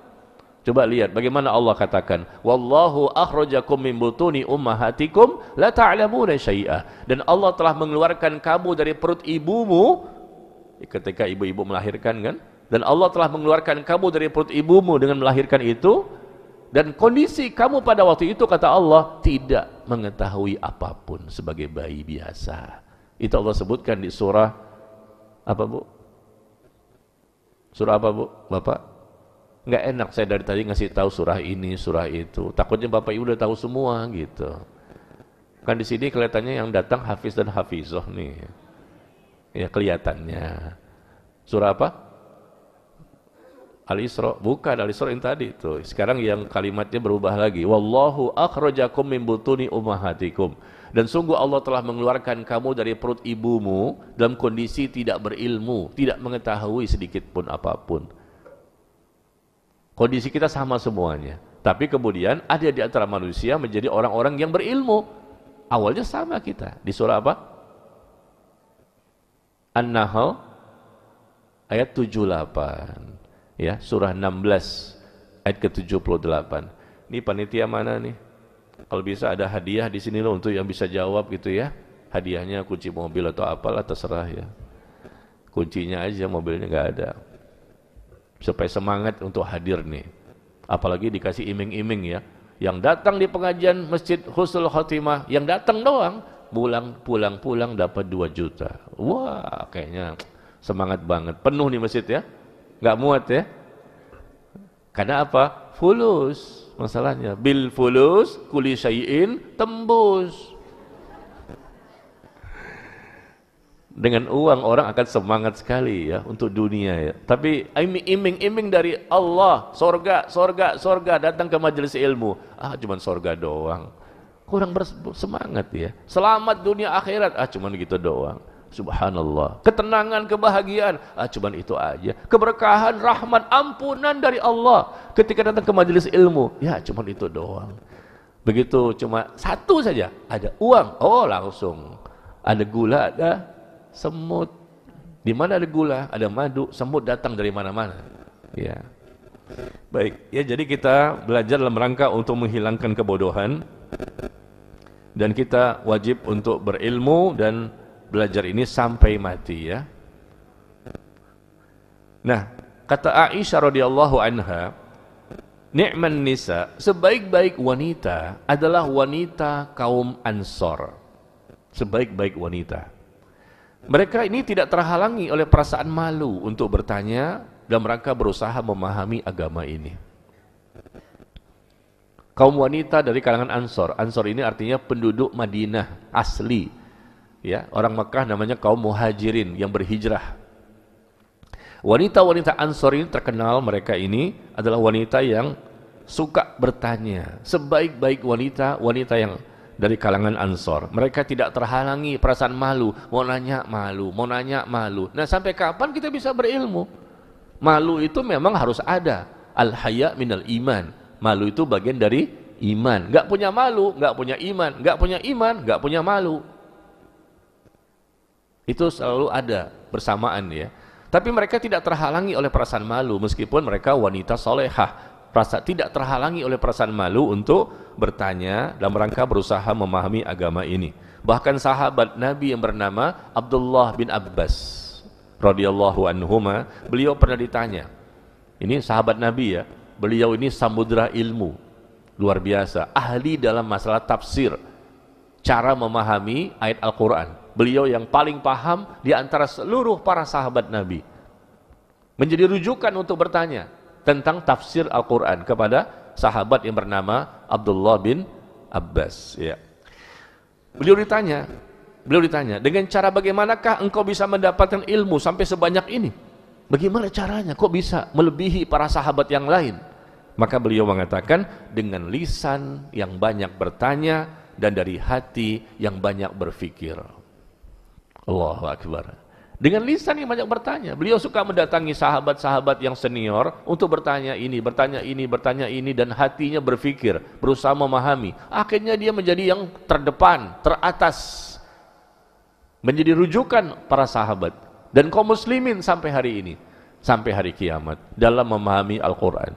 Coba lihat bagaimana Allah katakan, wallahu akhrajakum min butuni ummahatikum la ta'lamuna syai'a. Dan Allah telah mengeluarkan kamu dari perut ibumu ketika ibu-ibu melahirkan kan? Dan Allah telah mengeluarkan kamu dari perut ibumu dengan melahirkan itu, dan kondisi kamu pada waktu itu, kata Allah, tidak mengetahui apapun sebagai bayi biasa. Itu Allah sebutkan di surah apa, Bu? Surah apa, Bu? Bapak? Nggak enak saya dari tadi ngasih tahu surah ini, surah itu. Takutnya Bapak Ibu udah tahu semua gitu. Kan di sini kelihatannya yang datang hafiz dan hafizah nih. Ya kelihatannya. Surah apa? Al-Isra, bukan Al-Isra yang tadi itu. Sekarang yang kalimatnya berubah lagi. Wallahu akhrajakum min butuni ummahatikum. Dan sungguh Allah telah mengeluarkan kamu dari perut ibumu dalam kondisi tidak berilmu, tidak mengetahui sedikit pun apapun. Kondisi kita sama semuanya. Tapi kemudian ada di antara manusia menjadi orang-orang yang berilmu. Awalnya sama kita. Di surah apa? An-Nahl ayat 78. Ya, surah 16 ayat ke-78. Ini panitia mana nih? Kalau bisa ada hadiah di sini loh untuk yang bisa jawab gitu ya. Hadiahnya kunci mobil atau apalah terserah ya. Kuncinya aja, mobilnya nggak ada. Supaya semangat untuk hadir nih. Apalagi dikasih iming-iming ya. Yang datang di pengajian Masjid Husnul Khotimah, yang datang doang, pulang dapat 2 juta. Wah, kayaknya semangat banget. Penuh nih masjid ya. Nggak muat ya. Karena apa? Fulus masalahnya. Bil fulus kulli syai'in tembus. Dengan uang orang akan semangat sekali ya untuk dunia ya. Tapi iming-iming dari Allah, sorga datang ke majelis ilmu. Cuman sorga doang. Kurang bersemangat ya. Selamat dunia akhirat, cuman gitu doang. Subhanallah. Ketenangan, kebahagiaan, cuman itu aja. Keberkahan, rahmat, ampunan dari Allah ketika datang ke majelis ilmu, ya cuman itu doang. Begitu cuma satu saja, ada uang, langsung ada gula, ada semut. Di mana ada gula, ada madu, semut datang dari mana-mana. Ya. Baik, ya jadi kita belajar dalam rangka untuk menghilangkan kebodohan, dan kita wajib untuk berilmu dan belajar ini sampai mati ya. Nah, kata Aisyah radhiyallahu anha, ni'man nisa, sebaik-baik wanita adalah wanita kaum Ansor. Sebaik-baik wanita. Mereka ini tidak terhalangi oleh perasaan malu untuk bertanya dalam rangka berusaha memahami agama ini. Kaum wanita dari kalangan Ansor. Ansor ini artinya penduduk Madinah asli. Ya, orang Mekah namanya kaum muhajirin yang berhijrah. Wanita-wanita Ansor ini terkenal, mereka ini adalah wanita yang suka bertanya. Sebaik-baik wanita, wanita yang dari kalangan Ansor. Mereka tidak terhalangi perasaan malu, mau nanya malu, mau nanya malu. Nah, sampai kapan kita bisa berilmu? Malu itu memang harus ada. Al-haya minal iman. Malu itu bagian dari iman. Gak punya malu, gak punya iman. Gak punya iman, gak punya malu. Itu selalu ada bersamaan ya. Tapi mereka tidak terhalangi oleh perasaan malu, meskipun mereka wanita solehah. Tidak terhalangi oleh perasaan malu untuk bertanya dalam rangka berusaha memahami agama ini. Bahkan sahabat Nabi yang bernama Abdullah bin Abbas radhiyallahu anhuma, beliau pernah ditanya. Ini sahabat Nabi ya. Beliau ini samudra ilmu luar biasa, ahli dalam masalah tafsir, cara memahami ayat Al-Quran. Beliau yang paling paham di antara seluruh para sahabat Nabi. Menjadi rujukan untuk bertanya tentang tafsir Al-Quran kepada sahabat yang bernama Abdullah bin Abbas ya. Beliau ditanya, dengan cara bagaimanakah engkau bisa mendapatkan ilmu sampai sebanyak ini? Bagaimana caranya? Kok bisa melebihi para sahabat yang lain? Maka beliau mengatakan, dengan lisan yang banyak bertanya dan dari hati yang banyak berfikir. Allahu Akbar. Dengan lisan yang banyak bertanya. Beliau suka mendatangi sahabat-sahabat yang senior untuk bertanya ini, dan hatinya berfikir, berusaha memahami. Akhirnya dia menjadi yang terdepan, teratas, menjadi rujukan para sahabat dan kaum muslimin sampai hari ini, sampai hari kiamat dalam memahami Al-Quran.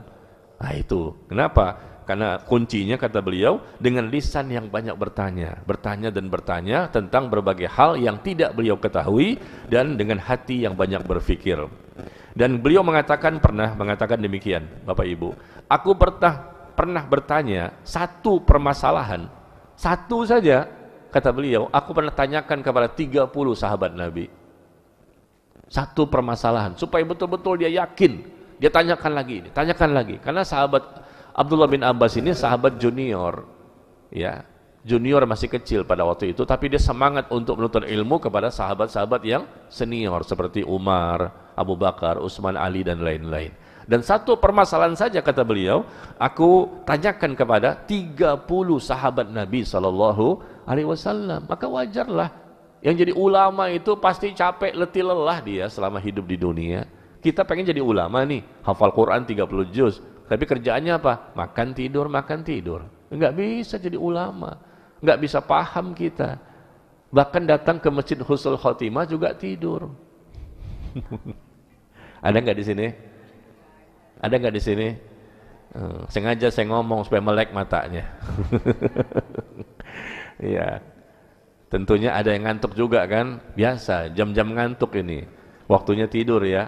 Nah itu kenapa? Karena kuncinya, kata beliau, dengan lisan yang banyak bertanya dan bertanya tentang berbagai hal yang tidak beliau ketahui, dan dengan hati yang banyak berfikir. Dan beliau pernah mengatakan demikian, Bapak Ibu, aku pernah bertanya satu permasalahan, satu saja, kata beliau, aku pernah tanyakan kepada 30 sahabat Nabi. Satu permasalahan, supaya betul-betul dia yakin, dia tanyakan lagi. Karena sahabat Abdullah bin Abbas ini sahabat junior, ya, junior masih kecil pada waktu itu, tapi dia semangat untuk menuntut ilmu kepada sahabat-sahabat yang senior seperti Umar, Abu Bakar, Utsman, Ali dan lain-lain. Dan satu permasalahan saja, kata beliau, aku tanyakan kepada 30 sahabat Nabi Sallallahu Alaihi Wasallam. Maka wajarlah yang jadi ulama itu pasti capek, letih, lelah dia selama hidup di dunia. Kita pengen jadi ulama nih, hafal Quran 30 juz. Tapi kerjaannya apa? Makan tidur. Enggak bisa jadi ulama. Enggak bisa paham kita. Bahkan datang ke Masjid Husnul Khotimah juga tidur. Ada enggak di sini? Ada enggak di sini? Sengaja saya ngomong supaya melek matanya. Iya. Tentunya ada yang ngantuk juga kan? Biasa, jam-jam ngantuk ini. Waktunya tidur ya.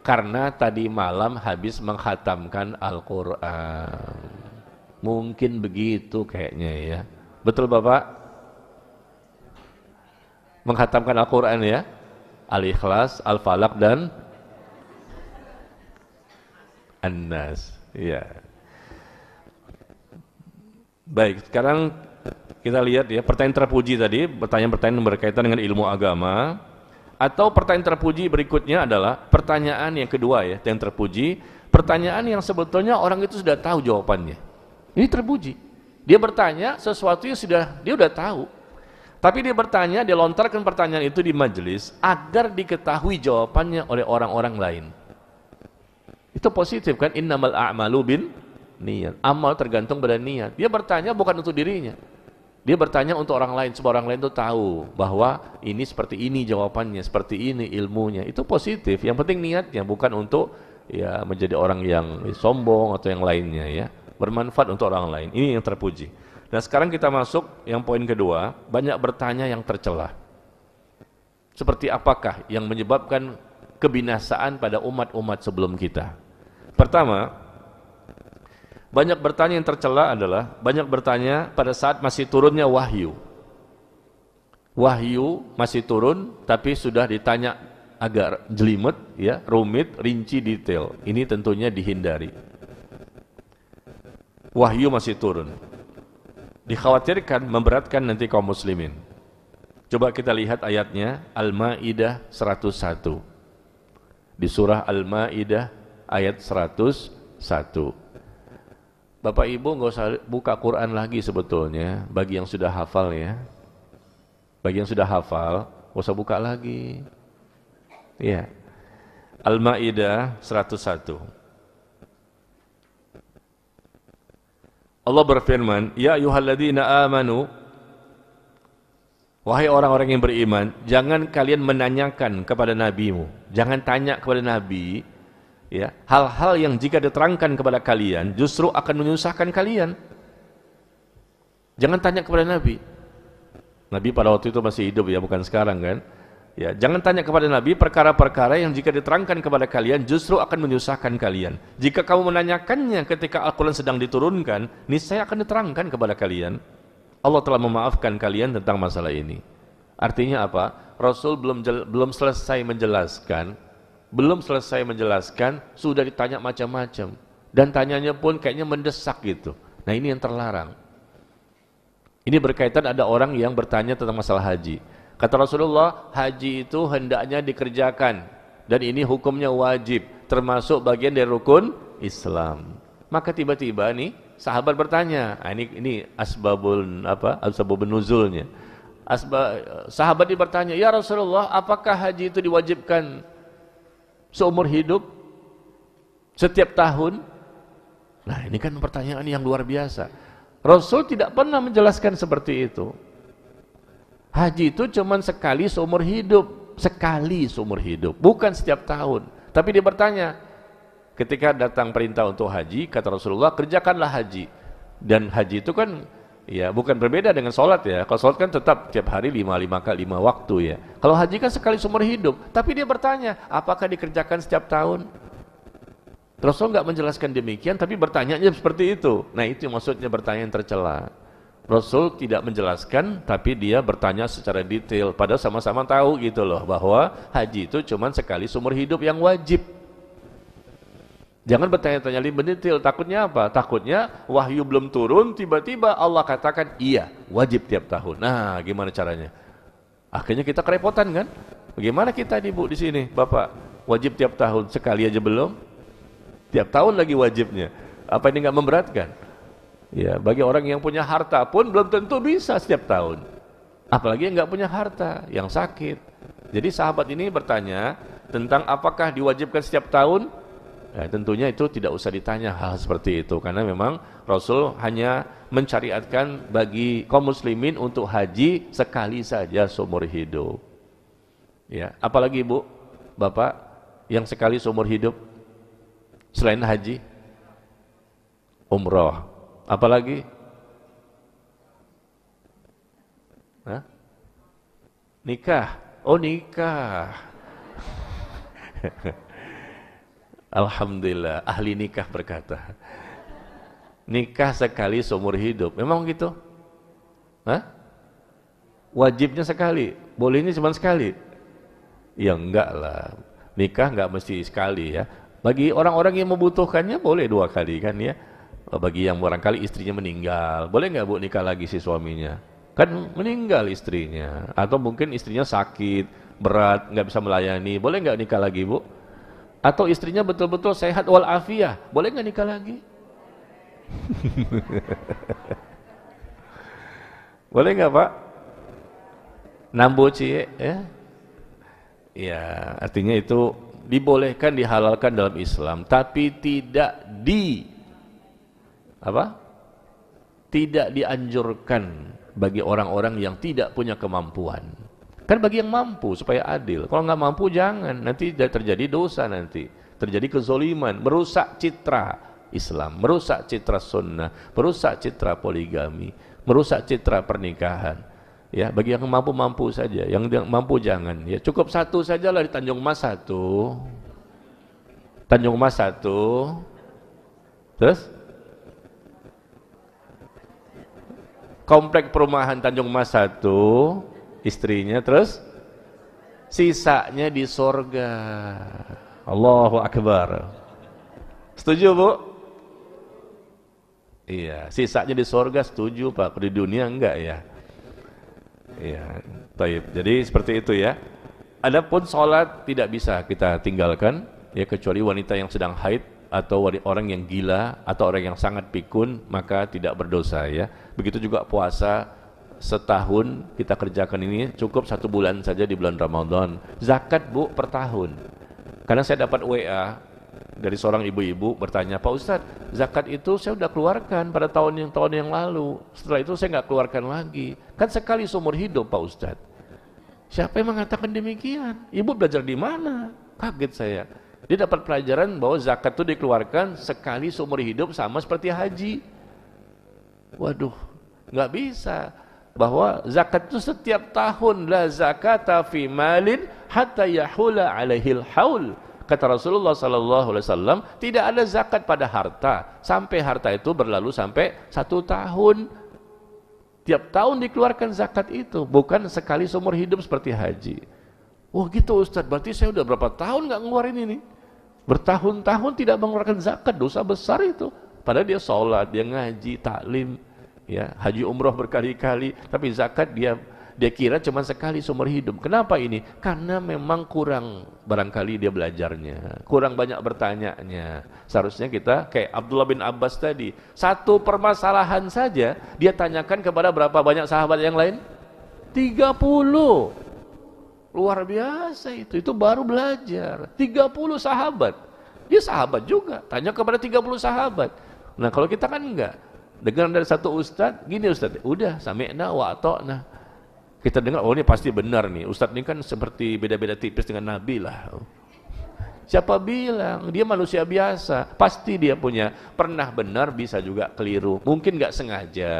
Karena tadi malam habis menghatamkan Al-Quran. Mungkin begitu kayaknya ya. Betul Bapak? Menghatamkan Al-Quran ya? Al-Ikhlas, Al-Falaq dan An-Nas. Ya. Baik, sekarang kita lihat ya, pertanyaan terpuji tadi, pertanyaan-pertanyaan berkaitan dengan ilmu agama. Atau pertanyaan terpuji berikutnya adalah pertanyaan yang kedua ya, yang terpuji, pertanyaan yang sebetulnya orang itu sudah tahu jawabannya. Ini terpuji. Dia bertanya sesuatu yang dia sudah tahu. Tapi dia bertanya, dia lontarkan pertanyaan itu di majelis agar diketahui jawabannya oleh orang-orang lain. Itu positif kan? Innamal a'malu bin niat. Amal tergantung pada niat. Dia bertanya bukan untuk dirinya. Dia bertanya untuk orang lain, supaya orang lain itu tahu bahwa ini seperti ini jawabannya, seperti ini ilmunya. Itu positif. Yang penting niatnya, bukan untuk ya menjadi orang yang sombong atau yang lainnya ya. Bermanfaat untuk orang lain. Ini yang terpuji. Nah sekarang kita masuk yang poin kedua, banyak bertanya yang tercela. Seperti apakah yang menyebabkan kebinasaan pada umat-umat sebelum kita? Pertama, banyak bertanya yang tercela adalah banyak bertanya pada saat masih turunnya wahyu. Wahyu masih turun tapi sudah ditanya agak jelimet ya, rumit, rinci, detail. Ini tentunya dihindari. Wahyu masih turun. Dikhawatirkan memberatkan nanti kaum muslimin. Coba kita lihat ayatnya Al-Maidah 101. Di surah Al-Maidah ayat 101. Bapak Ibu nggak usah buka Quran lagi sebetulnya, bagi yang sudah hafal ya. Bagi yang sudah hafal, nggak usah buka lagi. Ya. Al-Maidah 101. Allah berfirman, "Ya ayyuhalladzina amanu", wahai orang-orang yang beriman, jangan kalian menanyakan kepada nabimu. Jangan tanya kepada nabi ya, hal-hal yang jika diterangkan kepada kalian justru akan menyusahkan kalian. Jangan tanya kepada Nabi. Nabi pada waktu itu masih hidup ya, bukan sekarang kan. Ya, jangan tanya kepada Nabi perkara-perkara yang jika diterangkan kepada kalian justru akan menyusahkan kalian. Jika kamu menanyakannya ketika Al-Quran sedang diturunkan, niscaya akan diterangkan kepada kalian. Allah telah memaafkan kalian tentang masalah ini. Artinya apa? Rasul belum selesai menjelaskan, sudah ditanya macam-macam. Dan tanyanya pun kayaknya mendesak gitu. Nah ini yang terlarang. Ini berkaitan ada orang yang bertanya tentang masalah haji. Kata Rasulullah, haji itu hendaknya dikerjakan. Dan ini hukumnya wajib, termasuk bagian dari rukun Islam. Maka tiba-tiba nih, sahabat bertanya, ini asbabun nuzulnya. Sahabat dia bertanya, ya Rasulullah, apakah haji itu diwajibkan seumur hidup, setiap tahun? Nah ini kan pertanyaan yang luar biasa. Rasul tidak pernah menjelaskan seperti itu. Haji itu cuma sekali seumur hidup, bukan setiap tahun. Tapi dia bertanya, ketika datang perintah untuk haji, kata Rasulullah, kerjakanlah haji. Dan haji itu kan ya bukan berbeda dengan sholat ya. Kalau sholat kan tetap tiap hari 5 waktu ya. Kalau haji kan sekali seumur hidup. Tapi dia bertanya, apakah dikerjakan setiap tahun? Rasul nggak menjelaskan demikian, tapi bertanyanya seperti itu. Nah itu maksudnya bertanya yang tercela. Rasul tidak menjelaskan, tapi dia bertanya secara detail. Padahal sama-sama tahu gitu loh, bahwa haji itu cuma sekali seumur hidup yang wajib. Jangan bertanya-tanya lebih detail. Takutnya apa? Takutnya wahyu belum turun, tiba-tiba Allah katakan iya, wajib tiap tahun. Nah, gimana caranya? Akhirnya kita kerepotan kan? Bagaimana kita nih Bu di sini, Bapak? Wajib tiap tahun, sekali aja belum? Tiap tahun lagi wajibnya. Apa ini nggak memberatkan? Ya, bagi orang yang punya harta pun belum tentu bisa setiap tahun. Apalagi yang nggak punya harta, yang sakit. Jadi sahabat ini bertanya tentang apakah diwajibkan setiap tahun. Ya, tentunya itu tidak usah ditanya hal seperti itu, karena memang Rasul hanya mensyariatkan bagi kaum muslimin untuk haji sekali saja seumur hidup. Ya, apalagi Ibu, Bapak yang sekali seumur hidup selain haji, umroh, apalagi? Hah? Nikah. Oh nikah. Alhamdulillah, ahli nikah berkata, nikah sekali seumur hidup. Memang gitu? Hah? Wajibnya sekali, bolehnya cuma sekali? Ya enggak lah, nikah enggak mesti sekali ya. Bagi orang-orang yang membutuhkannya boleh 2 kali kan ya. Bagi yang barangkali istrinya meninggal, boleh enggak Bu nikah lagi si suaminya? Kan meninggal istrinya, atau mungkin istrinya sakit, berat, enggak bisa melayani, boleh enggak nikah lagi Bu? Atau istrinya betul-betul sehat walafiat, boleh nggak nikah lagi? Boleh nggak Pak? Nambo cie ya? Ya, artinya itu dibolehkan, dihalalkan dalam Islam, tapi tidak Tidak dianjurkan bagi orang-orang yang tidak punya kemampuan. Kan bagi yang mampu supaya adil. Kalau nggak mampu jangan, nanti terjadi dosa nanti. Terjadi kezoliman, merusak citra Islam, merusak citra sunnah, merusak citra poligami, merusak citra pernikahan. Ya, bagi yang mampu-mampu saja, yang mampu jangan. Ya, cukup satu sajalah di Tanjung Mas satu. Tanjung Mas satu. Terus? Komplek perumahan Tanjung Mas satu, istrinya, terus sisanya di sorga. Allahu Akbar. Setuju, Bu? Iya, sisanya di sorga setuju, Pak. Di dunia enggak ya? Iya, baik. Jadi seperti itu ya. Adapun sholat tidak bisa kita tinggalkan, ya, kecuali wanita yang sedang haid atau orang yang gila atau orang yang sangat pikun, maka tidak berdosa ya. Begitu juga puasa, setahun kita kerjakan ini cukup 1 bulan saja di bulan Ramadan. Zakat, Bu, per tahun. Karena saya dapat WA dari seorang ibu-ibu bertanya, Pak Ustadz, zakat itu saya sudah keluarkan pada tahun yang lalu, setelah itu saya nggak keluarkan lagi. Kan sekali seumur hidup, Pak Ustadz. Siapa yang mengatakan demikian? Ibu belajar di mana? Kaget saya. Dia dapat pelajaran bahwa zakat itu dikeluarkan sekali seumur hidup, sama seperti haji. Waduh, nggak bisa. Bahwa zakat itu setiap tahun, la zakata fi malin hatta yahula alaihil haul. Kata Rasulullah sallallahu alaihi wasallam, tidak ada zakat pada harta sampai harta itu berlalu sampai 1 tahun. Tiap tahun dikeluarkan zakat itu, bukan sekali seumur hidup seperti haji. Oh gitu Ustadz, berarti saya udah berapa tahun nggak ngeluarin ini? Bertahun-tahun tidak mengeluarkan zakat, dosa besar itu. Padahal dia sholat, dia ngaji, taklim, ya, haji umroh berkali-kali, tapi zakat dia kira cuma sekali seumur hidup. Kenapa ini? Karena memang kurang barangkali dia belajarnya, kurang banyak bertanyanya. Seharusnya kita kayak Abdullah bin Abbas tadi, satu permasalahan saja dia tanyakan kepada berapa banyak sahabat yang lain? 30. Luar biasa itu baru belajar. 30 sahabat. Dia sahabat juga, tanya kepada 30 sahabat. Nah kalau kita kan enggak, dengar dari satu ustadz, gini ustadz, udah sami'na wa ata'na. Kita dengar, oh ini pasti benar nih, ustadz ini kan seperti beda-beda tipis dengan Nabi lah. Siapa bilang, dia manusia biasa, pasti dia punya, pernah benar, bisa juga keliru, mungkin enggak sengaja,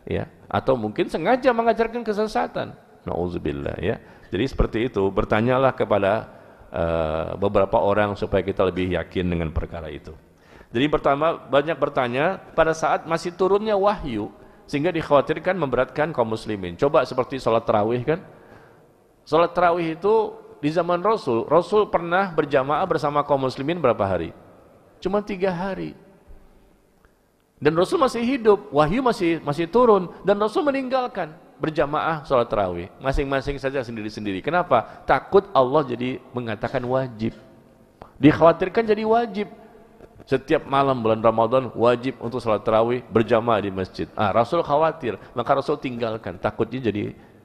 ya, atau mungkin sengaja mengajarkan kesesatan. Na'udzubillah ya. Jadi seperti itu, bertanyalah kepada beberapa orang supaya kita lebih yakin dengan perkara itu. Jadi pertama, banyak bertanya pada saat masih turunnya wahyu, sehingga dikhawatirkan memberatkan kaum muslimin. Coba seperti sholat tarawih kan. Sholat tarawih itu di zaman Rasul, Rasul pernah berjamaah bersama kaum muslimin berapa hari? Cuma 3 hari. Dan Rasul masih hidup, wahyu masih turun, dan Rasul meninggalkan berjamaah sholat tarawih, masing-masing saja sendiri-sendiri. Kenapa? Takut Allah jadi mengatakan wajib. Dikhawatirkan jadi wajib. Setiap malam bulan Ramadan wajib untuk sholat tarawih berjamaah di masjid. Rasul khawatir, maka Rasul tinggalkan, takutnya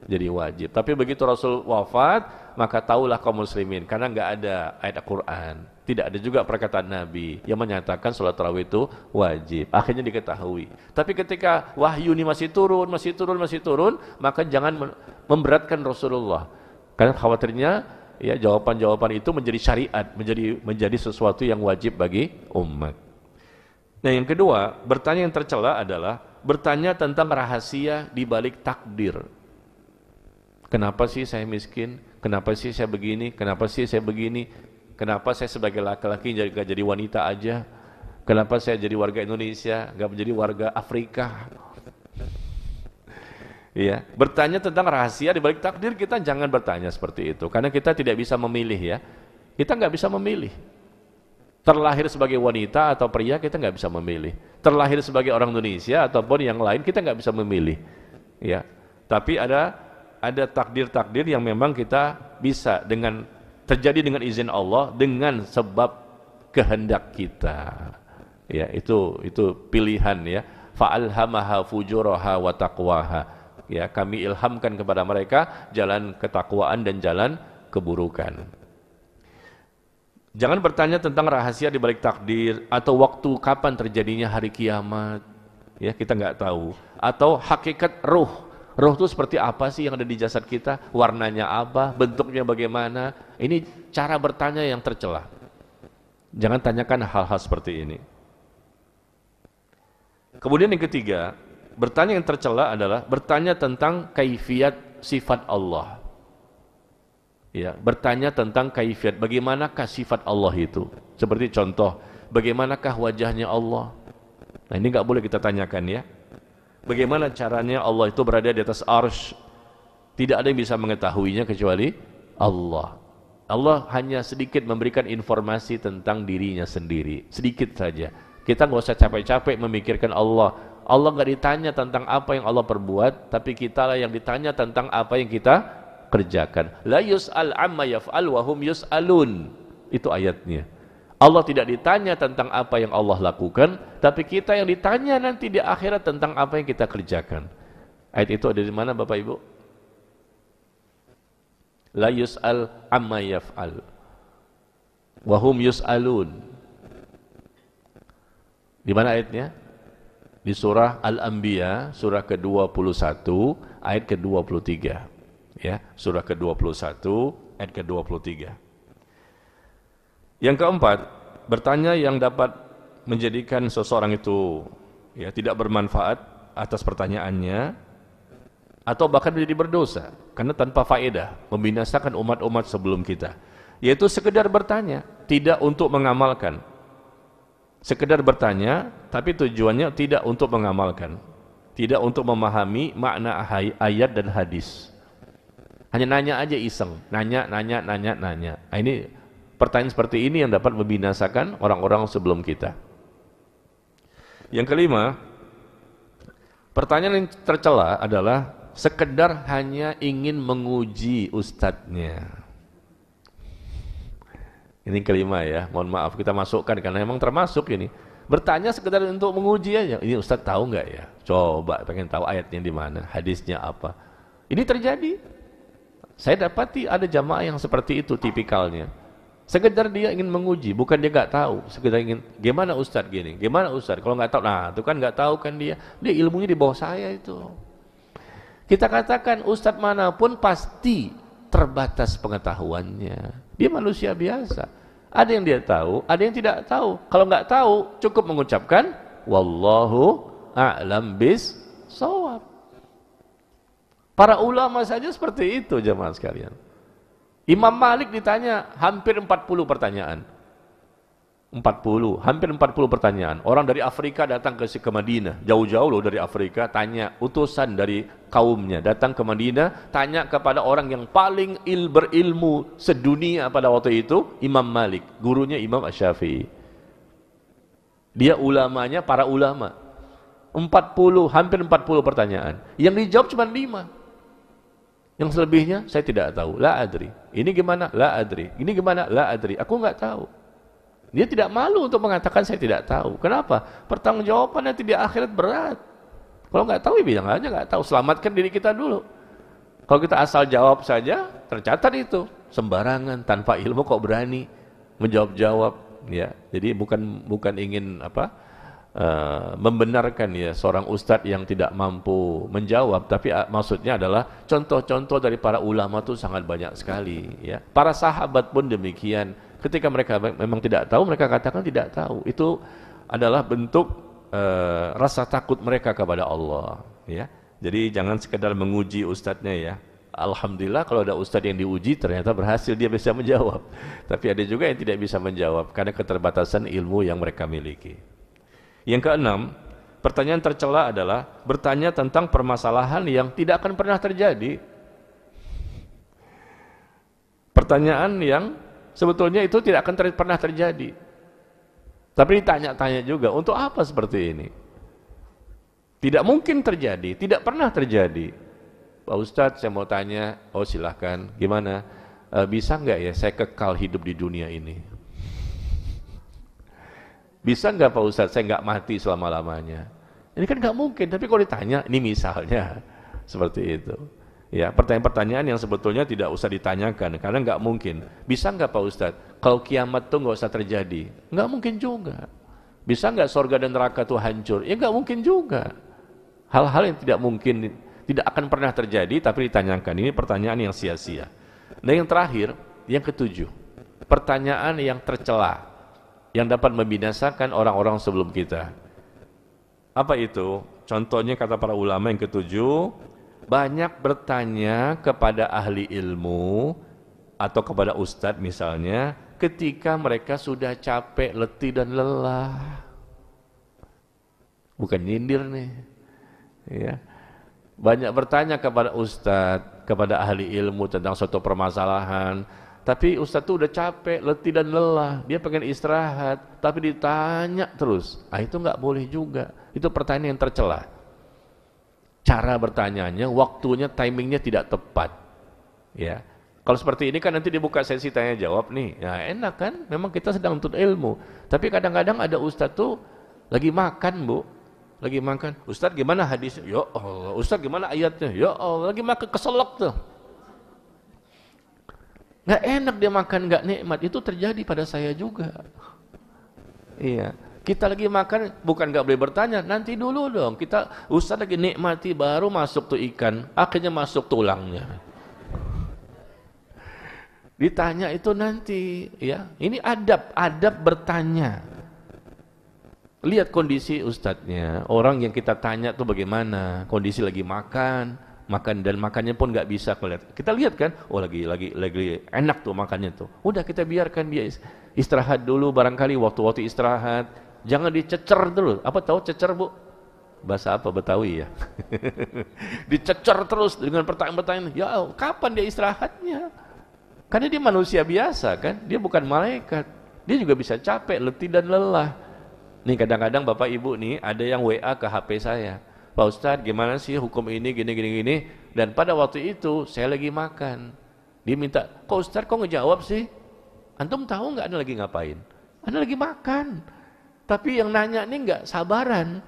jadi wajib. Tapi begitu Rasul wafat, maka taulah kaum muslimin, karena nggak ada ayat Al-Quran, tidak ada juga perkataan Nabi yang menyatakan sholat tarawih itu wajib. Akhirnya diketahui. Tapi ketika wahyu ini masih turun, maka jangan memberatkan Rasulullah, karena khawatirnya ya jawaban-jawaban itu menjadi syariat, menjadi sesuatu yang wajib bagi umat. Nah yang kedua, bertanya yang tercela adalah bertanya tentang rahasia di balik takdir. Kenapa sih saya miskin? Kenapa sih saya begini? Kenapa sih saya begini? Kenapa saya sebagai laki-laki gak jadi wanita aja? Kenapa saya jadi warga Indonesia, gak menjadi warga Afrika? Ya, bertanya tentang rahasia di balik takdir, kita jangan bertanya seperti itu, karena kita tidak bisa memilih ya. Kita nggak bisa memilih. Terlahir sebagai wanita atau pria, kita nggak bisa memilih. Terlahir sebagai orang Indonesia ataupun yang lain, kita nggak bisa memilih. Ya, tapi ada takdir-takdir yang memang kita bisa terjadi dengan izin Allah, dengan sebab kehendak kita. Ya, itu pilihan ya. Fa'alhamaha fujuraha wa taqwaha. Ya, kami ilhamkan kepada mereka jalan ketakwaan dan jalan keburukan. Jangan bertanya tentang rahasia di balik takdir atau waktu kapan terjadinya hari kiamat. Ya, kita nggak tahu. Atau hakikat ruh, Roh itu seperti apa sih yang ada di jasad kita? Warnanya apa? Bentuknya bagaimana? Ini cara bertanya yang tercela. Jangan tanyakan hal-hal seperti ini. Kemudian yang ketiga, bertanya yang tercela adalah bertanya tentang kaifiat sifat Allah. Ya, bertanya tentang kaifiat, bagaimanakah sifat Allah itu? Seperti contoh, bagaimanakah wajahnya Allah? Nah, ini nggak boleh kita tanyakan ya. Bagaimana caranya Allah itu berada di atas arsy? Tidak ada yang bisa mengetahuinya kecuali Allah. Allah hanya sedikit memberikan informasi tentang dirinya sendiri, sedikit saja. Kita nggak usah capek-capek memikirkan Allah. Allah nggak ditanya tentang apa yang Allah perbuat, tapi kita lah yang ditanya tentang apa yang kita kerjakan. La yus'al amma yaf'al wa hum yus'alun. Itu ayatnya. Allah tidak ditanya tentang apa yang Allah lakukan, tapi kita yang ditanya nanti di akhirat tentang apa yang kita kerjakan. Ayat itu ada di mana Bapak Ibu? La yus'al amma yaf'al wa hum yus'alun. Di mana ayatnya? Di surah Al-Anbiya, surah ke-21, ayat ke-23. Ya, surah ke-21, ayat ke-23. Yang keempat, bertanya yang dapat menjadikan seseorang itu ya tidak bermanfaat atas pertanyaannya atau bahkan menjadi berdosa karena tanpa faedah, membinasakan umat-umat sebelum kita. Yaitu sekedar bertanya, tidak untuk mengamalkan. Sekedar bertanya, tapi tujuannya tidak untuk mengamalkan, tidak untuk memahami makna ayat dan hadis. Hanya nanya aja iseng, nanya. Nah, ini pertanyaan seperti ini yang dapat membinasakan orang-orang sebelum kita. Yang kelima, pertanyaan yang tercela adalah sekedar hanya ingin menguji ustadznya. Ini kelima ya, mohon maaf kita masukkan karena memang termasuk ini. Bertanya sekedar untuk menguji aja. Ini ustadz tahu nggak ya? Coba pengen tahu ayatnya di mana, hadisnya apa. Ini terjadi. Saya dapati ada jamaah yang seperti itu tipikalnya. Sekedar dia ingin menguji, bukan dia nggak tahu. Sekedar ingin, gimana ustadz gini, gimana ustadz? Kalau nggak tahu, nah itu kan nggak tahu kan dia ilmunya di bawah saya itu. Kita katakan ustadz manapun pasti terbatas pengetahuannya. Dia manusia biasa. Ada yang dia tahu, ada yang tidak tahu. Kalau nggak tahu, cukup mengucapkan wallahu a'lam bis-shawab. Para ulama saja seperti itu jemaah sekalian. Imam Malik ditanya hampir 40 pertanyaan. Hampir 40 pertanyaan. Orang dari Afrika datang ke Madinah, jauh-jauh loh dari Afrika, tanya, utusan dari kaumnya datang ke Madinah, tanya kepada orang yang paling berilmu sedunia pada waktu itu, Imam Malik, gurunya Imam Asy-Syafi'i. Dia ulamanya, para ulama. Hampir 40 pertanyaan. Yang dijawab cuma 5. Yang selebihnya saya tidak tahu, la adri. Ini gimana? La adri. Ini gimana? La adri. Aku nggak tahu. Dia tidak malu untuk mengatakan saya tidak tahu. Kenapa? Pertanggungjawaban nanti di akhirat berat. Kalau nggak tahu, ya bilang aja nggak tahu. Selamatkan diri kita dulu. Kalau kita asal jawab saja, tercatat itu sembarangan, tanpa ilmu kok berani menjawab-jawab. Ya, jadi bukan ingin membenarkan ya seorang ustadz yang tidak mampu menjawab, tapi maksudnya adalah contoh-contoh dari para ulama itu sangat banyak sekali. Ya, para sahabat pun demikian. Ketika mereka memang tidak tahu, mereka katakan tidak tahu. Itu adalah bentuk rasa takut mereka kepada Allah. Ya, jadi jangan sekedar menguji ustadznya ya. Alhamdulillah kalau ada ustadz yang diuji ternyata berhasil, dia bisa menjawab. Tapi ada juga yang tidak bisa menjawab karena keterbatasan ilmu yang mereka miliki. Yang keenam, pertanyaan tercela adalah bertanya tentang permasalahan yang tidak akan pernah terjadi. Pertanyaan yang sebetulnya itu tidak akan pernah terjadi. Tapi ditanya-tanya juga, untuk apa seperti ini? Tidak mungkin terjadi, tidak pernah terjadi. Pak Ustadz, saya mau tanya, oh silahkan, gimana? Bisa nggak ya saya kekal hidup di dunia ini? Bisa nggak Pak Ustadz saya nggak mati selama-lamanya? Ini kan nggak mungkin, tapi kalau ditanya, ini misalnya, seperti itu. Ya, pertanyaan-pertanyaan yang sebetulnya tidak usah ditanyakan karena nggak mungkin. Bisa nggak Pak Ustadz kalau kiamat tuh nggak usah terjadi? Nggak mungkin juga. Bisa nggak sorga dan neraka tuh hancur? Ya nggak mungkin juga. Hal-hal yang tidak mungkin, Tidak akan pernah terjadi, tapi ditanyakan. Ini pertanyaan yang sia-sia. Dan yang terakhir, yang ketujuh, pertanyaan yang tercela, yang dapat membinasakan orang-orang sebelum kita. Apa itu? Contohnya kata para ulama yang ketujuh, banyak bertanya kepada ahli ilmu atau kepada ustadz misalnya, ketika mereka sudah capek, letih dan lelah. Bukan nyindir nih. Ya. Banyak bertanya kepada ustadz, kepada ahli ilmu tentang suatu permasalahan, tapi ustadz itu udah capek, letih dan lelah, dia pengen istirahat, tapi ditanya terus. Itu nggak boleh juga. Itu pertanyaan yang tercela. Cara bertanyanya, waktunya, timingnya tidak tepat. Ya, kalau seperti ini kan nanti dibuka sesi tanya jawab nih. Ya enak kan? Memang kita sedang menuntut ilmu. Tapi kadang-kadang ada ustadz tuh lagi makan, Bu. Lagi makan, Ustadz gimana hadisnya? Ya Allah, Ustadz gimana ayatnya? Ya Allah, lagi makan keselak tuh. Nggak enak dia makan, nggak nikmat. Itu terjadi pada saya juga. Iya, kita lagi makan, bukan nggak boleh bertanya, nanti dulu dong. Kita Ustadz lagi nikmati, baru masuk tuh ikan, akhirnya masuk tulangnya. Ditanya itu nanti, ya. Ini adab bertanya. Lihat kondisi ustadznya, orang yang kita tanya tuh bagaimana, kondisi lagi makan dan makannya pun nggak bisa kelihatan. Kita lihat kan, oh lagi enak tuh makannya tuh. Udah kita biarkan dia istirahat dulu, barangkali waktu-waktu istirahat, jangan dicecer dulu. Apa tahu cecer, Bu? Bahasa apa Betawi ya? Dicecer terus dengan pertanyaan-pertanyaan. Ya, kapan dia istirahatnya? Karena dia manusia biasa kan, dia bukan malaikat. Dia juga bisa capek, letih dan lelah. Nih kadang-kadang Bapak Ibu nih ada yang WA ke HP saya, Pak Ustadz gimana sih hukum ini gini, dan pada waktu itu saya lagi makan. Dia minta, kok Ustadz kok ngejawab sih? Antum tahu nggak Anda lagi ngapain? Anda lagi makan. Tapi yang nanya nih nggak sabaran.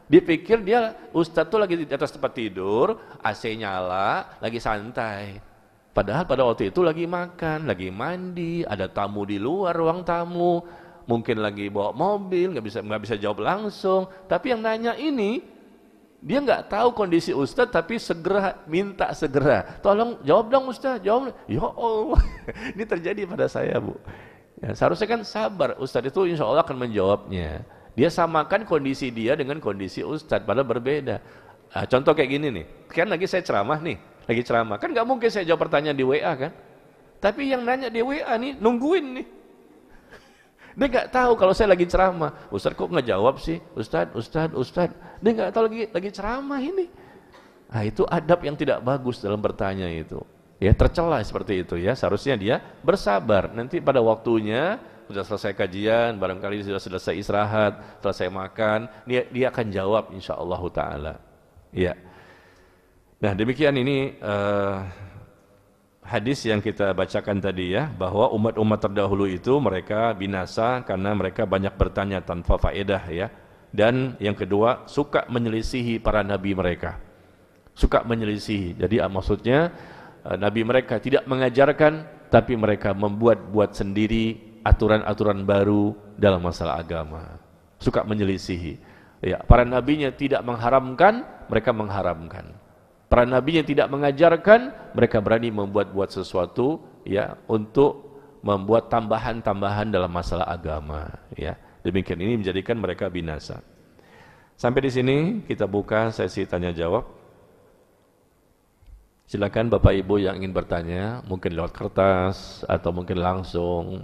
Dia pikir dia Ustadz tuh lagi di atas tempat tidur, AC nyala, lagi santai. Padahal pada waktu itu lagi makan, lagi mandi, ada tamu di luar ruang tamu. Mungkin lagi bawa mobil, nggak bisa jawab langsung. Tapi yang nanya ini, dia nggak tahu kondisi Ustadz, tapi minta segera. Tolong jawab dong Ustadz, jawab. Ya Allah, ini terjadi pada saya, Bu. Ya, seharusnya kan sabar, Ustadz itu insya Allah akan menjawabnya. Dia samakan kondisi dia dengan kondisi Ustadz, padahal berbeda. Nah, contoh kayak gini nih, kan lagi saya ceramah nih, kan nggak mungkin saya jawab pertanyaan di WA kan. Tapi yang nanya di WA nih, nungguin nih. Dia nggak tahu kalau saya lagi ceramah. Ustadz kok nggak jawab sih? Ustadz. Dia nggak tahu lagi ceramah ini. Nah itu adab yang tidak bagus dalam bertanya itu. Ya tercela seperti itu ya. Seharusnya dia bersabar. Nanti pada waktunya sudah selesai kajian, barangkali sudah selesai istirahat, selesai makan, dia akan jawab insyaallah taala. Ya. Nah demikian ini. Hadis yang kita bacakan tadi ya, bahwa umat-umat terdahulu itu mereka binasa karena mereka banyak bertanya tanpa faedah ya. Dan yang kedua, suka menyelisihi para nabi mereka. Suka menyelisihi. Jadi maksudnya nabi mereka tidak mengajarkan, tapi mereka membuat sendiri aturan-aturan baru dalam masalah agama. Suka menyelisihi. Ya, para nabinya tidak mengharamkan, mereka mengharamkan. Para nabi yang tidak mengajarkan, mereka berani membuat sesuatu ya untuk membuat tambahan-tambahan dalam masalah agama ya. Demikian ini menjadikan mereka binasa. Sampai di sini kita buka sesi tanya jawab. Silakan Bapak Ibu yang ingin bertanya, mungkin lewat kertas atau mungkin langsung.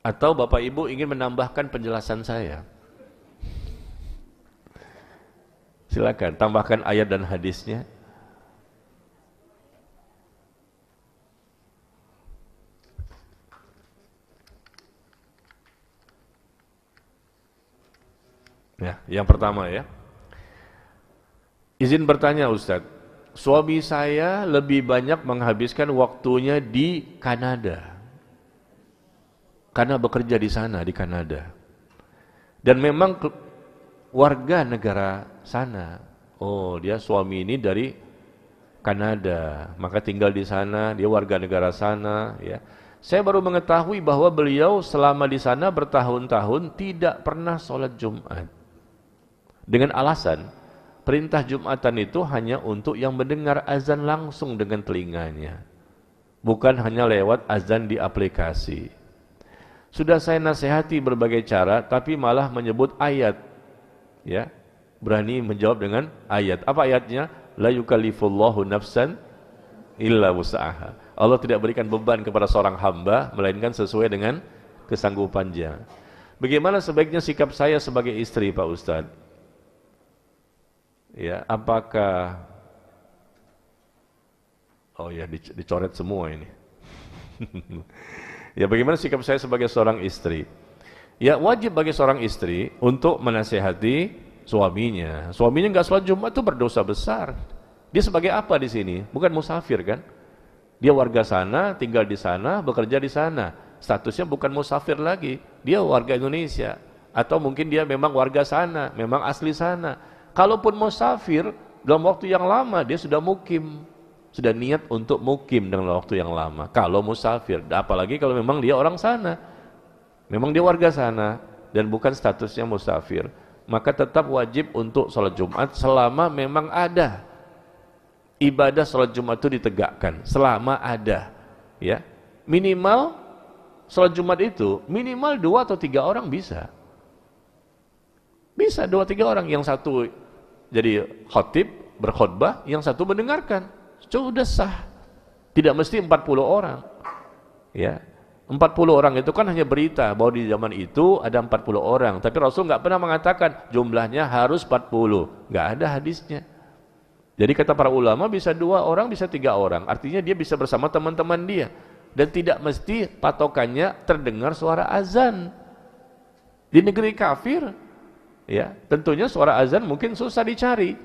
Atau Bapak Ibu ingin menambahkan penjelasan saya. Silakan tambahkan ayat dan hadisnya. Ya, yang pertama ya. Izin bertanya Ustadz, suami saya lebih banyak menghabiskan waktunya di Kanada. Karena bekerja di sana, di Kanada. Dan memang warga negara sana. Oh, dia suami ini dari Kanada, maka tinggal di sana, dia warga negara sana ya. Saya baru mengetahui bahwa beliau selama di sana bertahun-tahun tidak pernah sholat Jumat. Dengan alasan perintah Jumatan itu hanya untuk yang mendengar azan langsung dengan telinganya, bukan hanya lewat azan di aplikasi. Sudah saya nasihati berbagai cara, tapi malah menyebut ayat. Ya, berani menjawab dengan ayat. Apa ayatnya? La yukallifullahu nafsan illa wus'aha. Allah tidak berikan beban kepada seorang hamba melainkan sesuai dengan kesanggupannya. Bagaimana sebaiknya sikap saya sebagai istri, Pak Ustadz? Ya, apakah dicoret semua ini. Ya, bagaimana sikap saya sebagai seorang istri? Ya, wajib bagi seorang istri untuk menasihati suaminya. Suaminya nggak sholat Jumat itu berdosa besar. Dia sebagai apa di sini? Bukan musafir kan? Dia warga sana, tinggal di sana, bekerja di sana. Statusnya bukan musafir lagi. Dia warga Indonesia. Atau mungkin dia memang warga sana, memang asli sana. Kalaupun musafir, dalam waktu yang lama dia sudah mukim. Sudah niat untuk mukim dalam waktu yang lama. Kalau musafir, apalagi kalau memang dia orang sana. Memang dia warga sana dan bukan statusnya musafir. Maka tetap wajib untuk sholat Jumat selama memang ada. Ibadah sholat Jumat itu ditegakkan selama ada, ya. Minimal sholat Jumat itu minimal 2 atau 3 orang bisa 2 3 orang, yang satu jadi khotib berkhutbah, yang satu mendengarkan, sudah sah. Tidak mesti 40 orang, ya. 40 orang itu kan hanya berita bahwa di zaman itu ada 40 orang, tapi Rasul nggak pernah mengatakan jumlahnya harus 40, nggak ada hadisnya. Jadi kata para ulama bisa 2 orang, bisa 3 orang. Artinya dia bisa bersama teman-teman dia. Dan tidak mesti patokannya terdengar suara azan. Di negeri kafir, ya, tentunya suara azan mungkin susah dicari.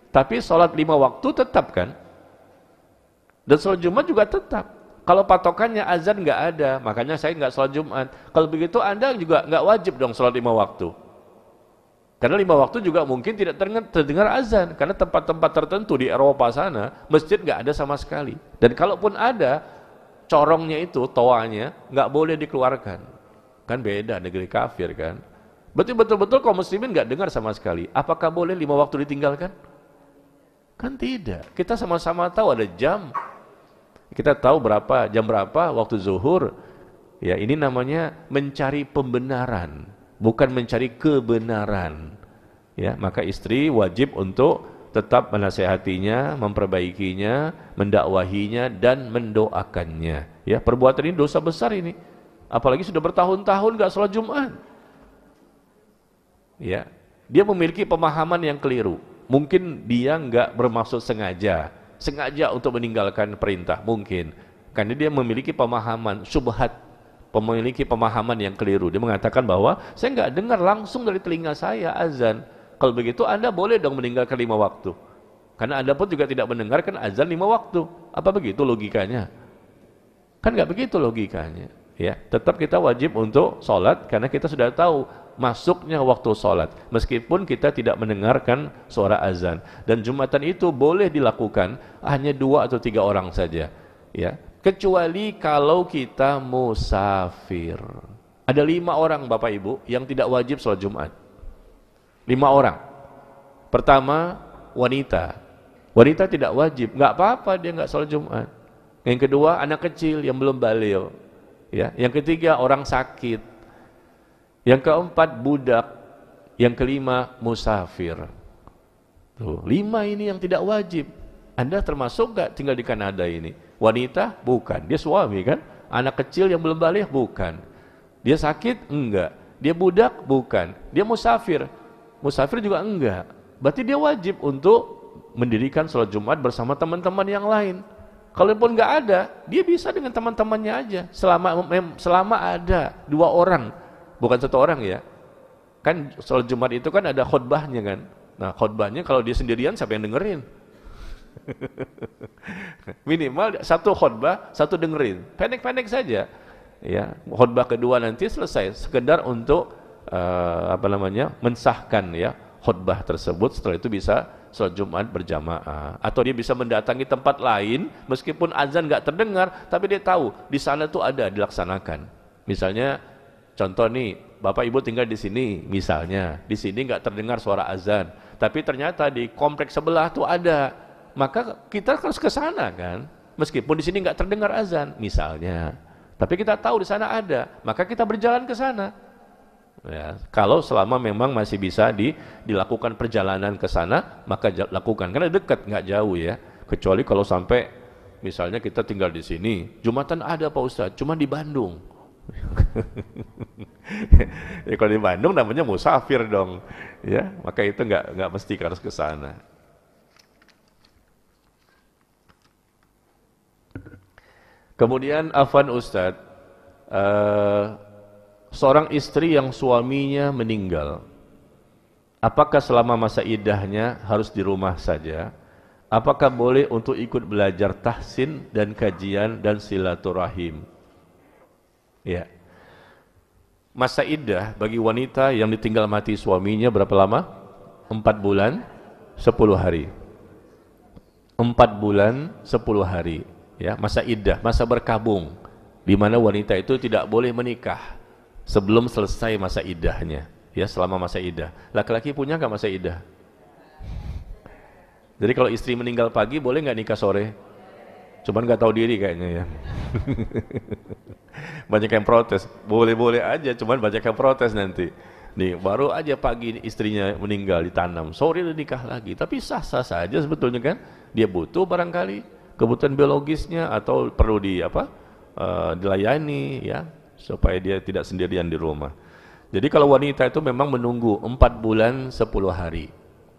Tapi sholat 5 waktu tetap kan? Dan sholat Jumat juga tetap. Kalau patokannya azan nggak ada, makanya saya nggak sholat Jumat. Kalau begitu Anda juga nggak wajib dong sholat 5 waktu. Karena 5 waktu juga mungkin tidak terdengar azan, karena tempat-tempat tertentu di Eropa sana masjid nggak ada sama sekali. Dan kalaupun ada, corongnya itu, toanya nggak boleh dikeluarkan. Kan beda negeri kafir kan. Berarti betul-betul kaum muslimin nggak dengar sama sekali. Apakah boleh 5 waktu ditinggalkan? Kan tidak. Kita sama-sama tahu ada jam. Kita tahu jam berapa waktu zuhur. Ya, ini namanya mencari pembenaran, bukan mencari kebenaran. Ya, maka istri wajib untuk tetap menasihatinya, memperbaikinya, mendakwahinya dan mendoakannya. Ya, perbuatan ini dosa besar ini. Apalagi sudah bertahun-tahun enggak sholat Jumat. Ya, dia memiliki pemahaman yang keliru. Mungkin dia enggak bermaksud sengaja untuk meninggalkan perintah, mungkin. Karena dia memiliki pemahaman syubhat, memiliki pemahaman yang keliru. Dia mengatakan bahwa saya enggak dengar langsung dari telinga saya azan. Kalau begitu Anda boleh dong meninggalkan 5 waktu. Karena Anda pun juga tidak mendengarkan azan 5 waktu. Apa begitu logikanya? Kan enggak begitu logikanya. Ya, tetap kita wajib untuk sholat karena kita sudah tahu masuknya waktu sholat. Meskipun kita tidak mendengarkan suara azan. Dan Jumatan itu boleh dilakukan hanya 2 atau 3 orang saja. Ya, kecuali kalau kita musafir. Ada 5 orang Bapak Ibu yang tidak wajib sholat Jumat. 5 orang. Pertama, wanita. Wanita tidak wajib, nggak apa-apa dia nggak sholat Jumat. Yang kedua, anak kecil yang belum baligh. Ya. Yang ketiga, orang sakit. Yang keempat, budak. Yang kelima, musafir. Tuh, 5 ini yang tidak wajib. Anda termasuk nggak tinggal di Kanada ini? Wanita? Bukan. Dia suami kan? Anak kecil yang belum baligh? Bukan. Dia sakit? Enggak. Dia budak? Bukan. Dia musafir? Musafir juga enggak. Berarti dia wajib untuk mendirikan sholat Jumat bersama teman-teman yang lain. Kalaupun enggak ada, dia bisa dengan teman-temannya aja. Selama ada 2 orang, bukan 1 orang ya. Kan sholat Jumat itu kan ada khutbahnya kan. Nah khutbahnya kalau dia sendirian siapa yang dengerin? Minimal 1 khutbah, 1 dengerin. Pendek-pendek saja. Ya, khutbah kedua nanti selesai. Sekedar untuk mensahkan ya khutbah tersebut. Setelah itu bisa sholat Jumat berjamaah, atau dia bisa mendatangi tempat lain meskipun azan nggak terdengar, tapi dia tahu di sana tuh ada dilaksanakan. Misalnya contoh nih Bapak Ibu tinggal di sini, misalnya, di sini nggak terdengar suara azan, tapi ternyata di kompleks sebelah tuh ada, maka kita harus ke sana kan, meskipun di sini nggak terdengar azan, misalnya, tapi kita tahu di sana ada, maka kita berjalan ke sana. Ya, kalau selama memang masih bisa dilakukan perjalanan ke sana, maka lakukan, karena dekat, nggak jauh ya. Kecuali kalau sampai, misalnya kita tinggal di sini, Jumatan ada Pak Ustadz, cuma di Bandung. Ya, kalau di Bandung namanya musafir dong, ya maka itu nggak mesti harus ke sana. Kemudian afwan Ustadz, seorang istri yang suaminya meninggal, apakah selama masa iddahnya harus di rumah saja? Apakah boleh untuk ikut belajar tahsin dan kajian dan silaturahim? Ya. Masa iddah bagi wanita yang ditinggal mati suaminya berapa lama? 4 bulan 10 hari. 4 bulan 10 hari. Ya, masa iddah, masa berkabung, di mana wanita itu tidak boleh menikah sebelum selesai masa iddahnya. Ya, selama masa iddah. Laki-laki punya nggak masa iddah? Jadi kalau istri meninggal pagi boleh nggak nikah sore? Cuman nggak tahu diri kayaknya ya. Banyak yang protes, boleh-boleh aja, cuman banyak yang protes nanti. Nih, baru aja pagi istrinya meninggal ditanam, sore udah nikah lagi, tapi sah-sah saja sebetulnya kan. Dia butuh barangkali kebutuhan biologisnya atau perlu dilayani ya, supaya dia tidak sendirian di rumah. Jadi kalau wanita itu memang menunggu 4 bulan 10 hari.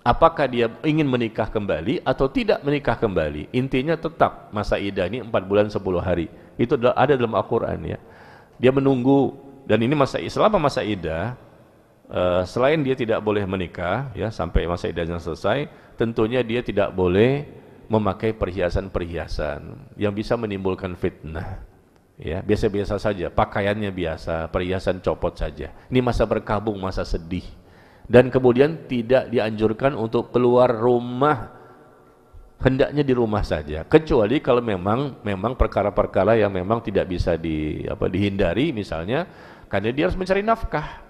Apakah dia ingin menikah kembali atau tidak menikah kembali? Intinya tetap masa iddah ini 4 bulan 10 hari. Itu ada dalam Al-Quran ya. Dia menunggu, dan ini selama masa iddah, selain dia tidak boleh menikah ya sampai masa iddahnya selesai, tentunya dia tidak boleh memakai perhiasan-perhiasan yang bisa menimbulkan fitnah. Ya, biasa-biasa saja, pakaiannya biasa, perhiasan copot saja. Ini masa berkabung, masa sedih. Dan kemudian tidak dianjurkan untuk keluar rumah, hendaknya di rumah saja, kecuali kalau memang perkara-perkara yang memang tidak bisa dihindari, misalnya karena dia harus mencari nafkah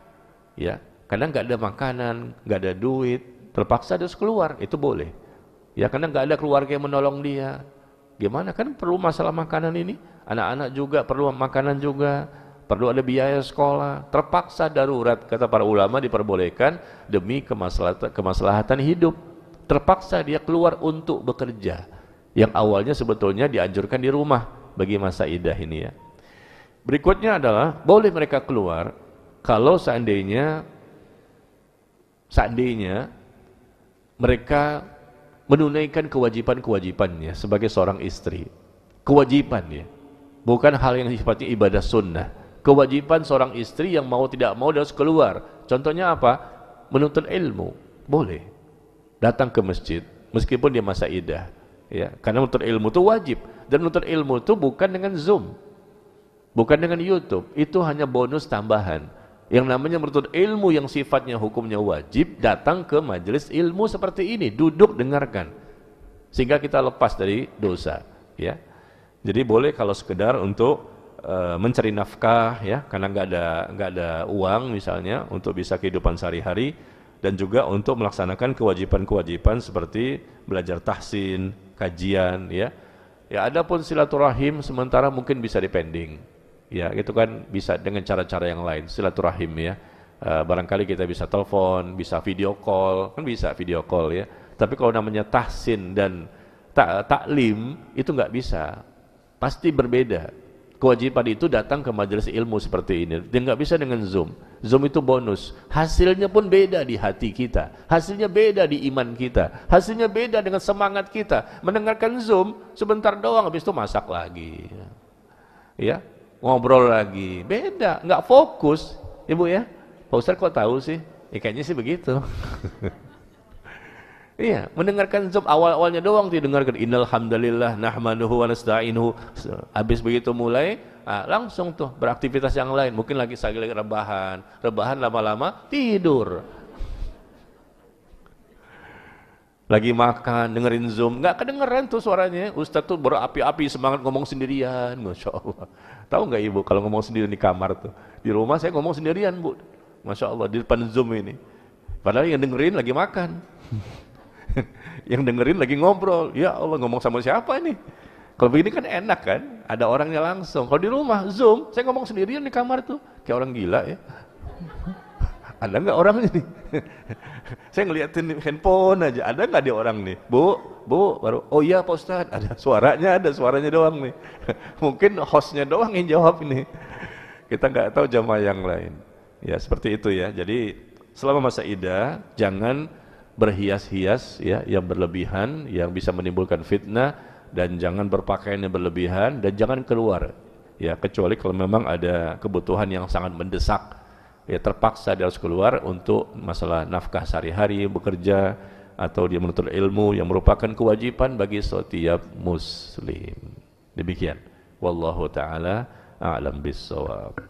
ya, karena nggak ada makanan, nggak ada duit, terpaksa harus keluar, itu boleh ya, karena nggak ada keluarga yang menolong dia. Gimana, kan perlu masalah makanan ini, anak-anak juga perlu makanan juga, perlu ada biaya sekolah, terpaksa darurat, kata para ulama diperbolehkan demi kemaslahatan hidup. Terpaksa dia keluar untuk bekerja, yang awalnya sebetulnya dianjurkan di rumah bagi masa iddah ini ya. Berikutnya adalah boleh mereka keluar kalau seandainya mereka menunaikan kewajiban-kewajibannya sebagai seorang istri. Kewajiban ya, bukan hal yang sifatnya ibadah sunnah. Kewajiban seorang istri yang mau tidak mau dia harus keluar. Contohnya apa? Menuntut ilmu, boleh datang ke masjid meskipun dia masa iddah ya, karena menuntut ilmu itu wajib, dan menuntut ilmu itu bukan dengan Zoom, bukan dengan YouTube, itu hanya bonus tambahan. Yang namanya menuntut ilmu yang sifatnya hukumnya wajib, datang ke majelis ilmu seperti ini, duduk dengarkan sehingga kita lepas dari dosa ya. Jadi boleh kalau sekedar untuk mencari nafkah ya, karena nggak ada uang misalnya untuk bisa kehidupan sehari-hari, dan juga untuk melaksanakan kewajiban-kewajiban seperti belajar tahsin, kajian ya. Ya, adapun silaturahim sementara mungkin bisa dipending. Ya, itu kan bisa dengan cara-cara yang lain, silaturahim ya. Barangkali kita bisa telepon, bisa video call, kan bisa video call ya. Tapi kalau namanya tahsin dan taklim itu nggak bisa. Pasti berbeda. Kewajiban itu datang ke majelis ilmu seperti ini. Dia nggak bisa dengan Zoom. Zoom itu bonus. Hasilnya pun beda di hati kita. Hasilnya beda di iman kita. Hasilnya beda dengan semangat kita. Mendengarkan Zoom sebentar doang, habis itu masak lagi. Ya, ngobrol lagi. Beda, nggak fokus. Ibu ya, Pak Ustadz kok tahu sih? Ya, kayaknya sih begitu. Iya, mendengarkan Zoom awal-awalnya doang didengarkan innal hamdalillah nahmaduhu wa nasta'inuhu. Habis begitu mulai langsung tuh beraktivitas yang lain. Mungkin lagi rebahan lama-lama tidur. Lagi makan dengerin Zoom, nggak kedengeran tuh suaranya. Ustadz tuh berapi-api semangat ngomong sendirian, Masya Allah. Tahu nggak ibu kalau ngomong sendirian di kamar tuh? Di rumah saya ngomong sendirian bu. Masya Allah, di depan Zoom ini. Padahal yang dengerin lagi makan. Yang dengerin lagi ngobrol. Ya Allah, ngomong sama siapa ini? Kalau begini kan enak kan? Ada orangnya langsung. Kalau di rumah, Zoom, saya ngomong sendirian di kamar tuh. Kayak orang gila ya. Ada nggak orangnya nih? Saya ngeliatin handphone aja. Ada nggak dia orang nih? Bu, baru. Oh iya Pak Ustadz, ada suaranya doang nih. Mungkin hostnya doang yang jawab ini. Kita nggak tahu jamaah yang lain. Ya seperti itu ya. Jadi selama masa idah jangan berhias-hias ya yang berlebihan, yang bisa menimbulkan fitnah, dan jangan berpakaian yang berlebihan, dan jangan keluar. Ya kecuali kalau memang ada kebutuhan yang sangat mendesak. Ya terpaksa dia harus keluar untuk masalah nafkah sehari-hari, bekerja, atau dia menuntut ilmu yang merupakan kewajiban bagi setiap muslim. Demikian. Wallahu ta'ala a'lam bis-shawab.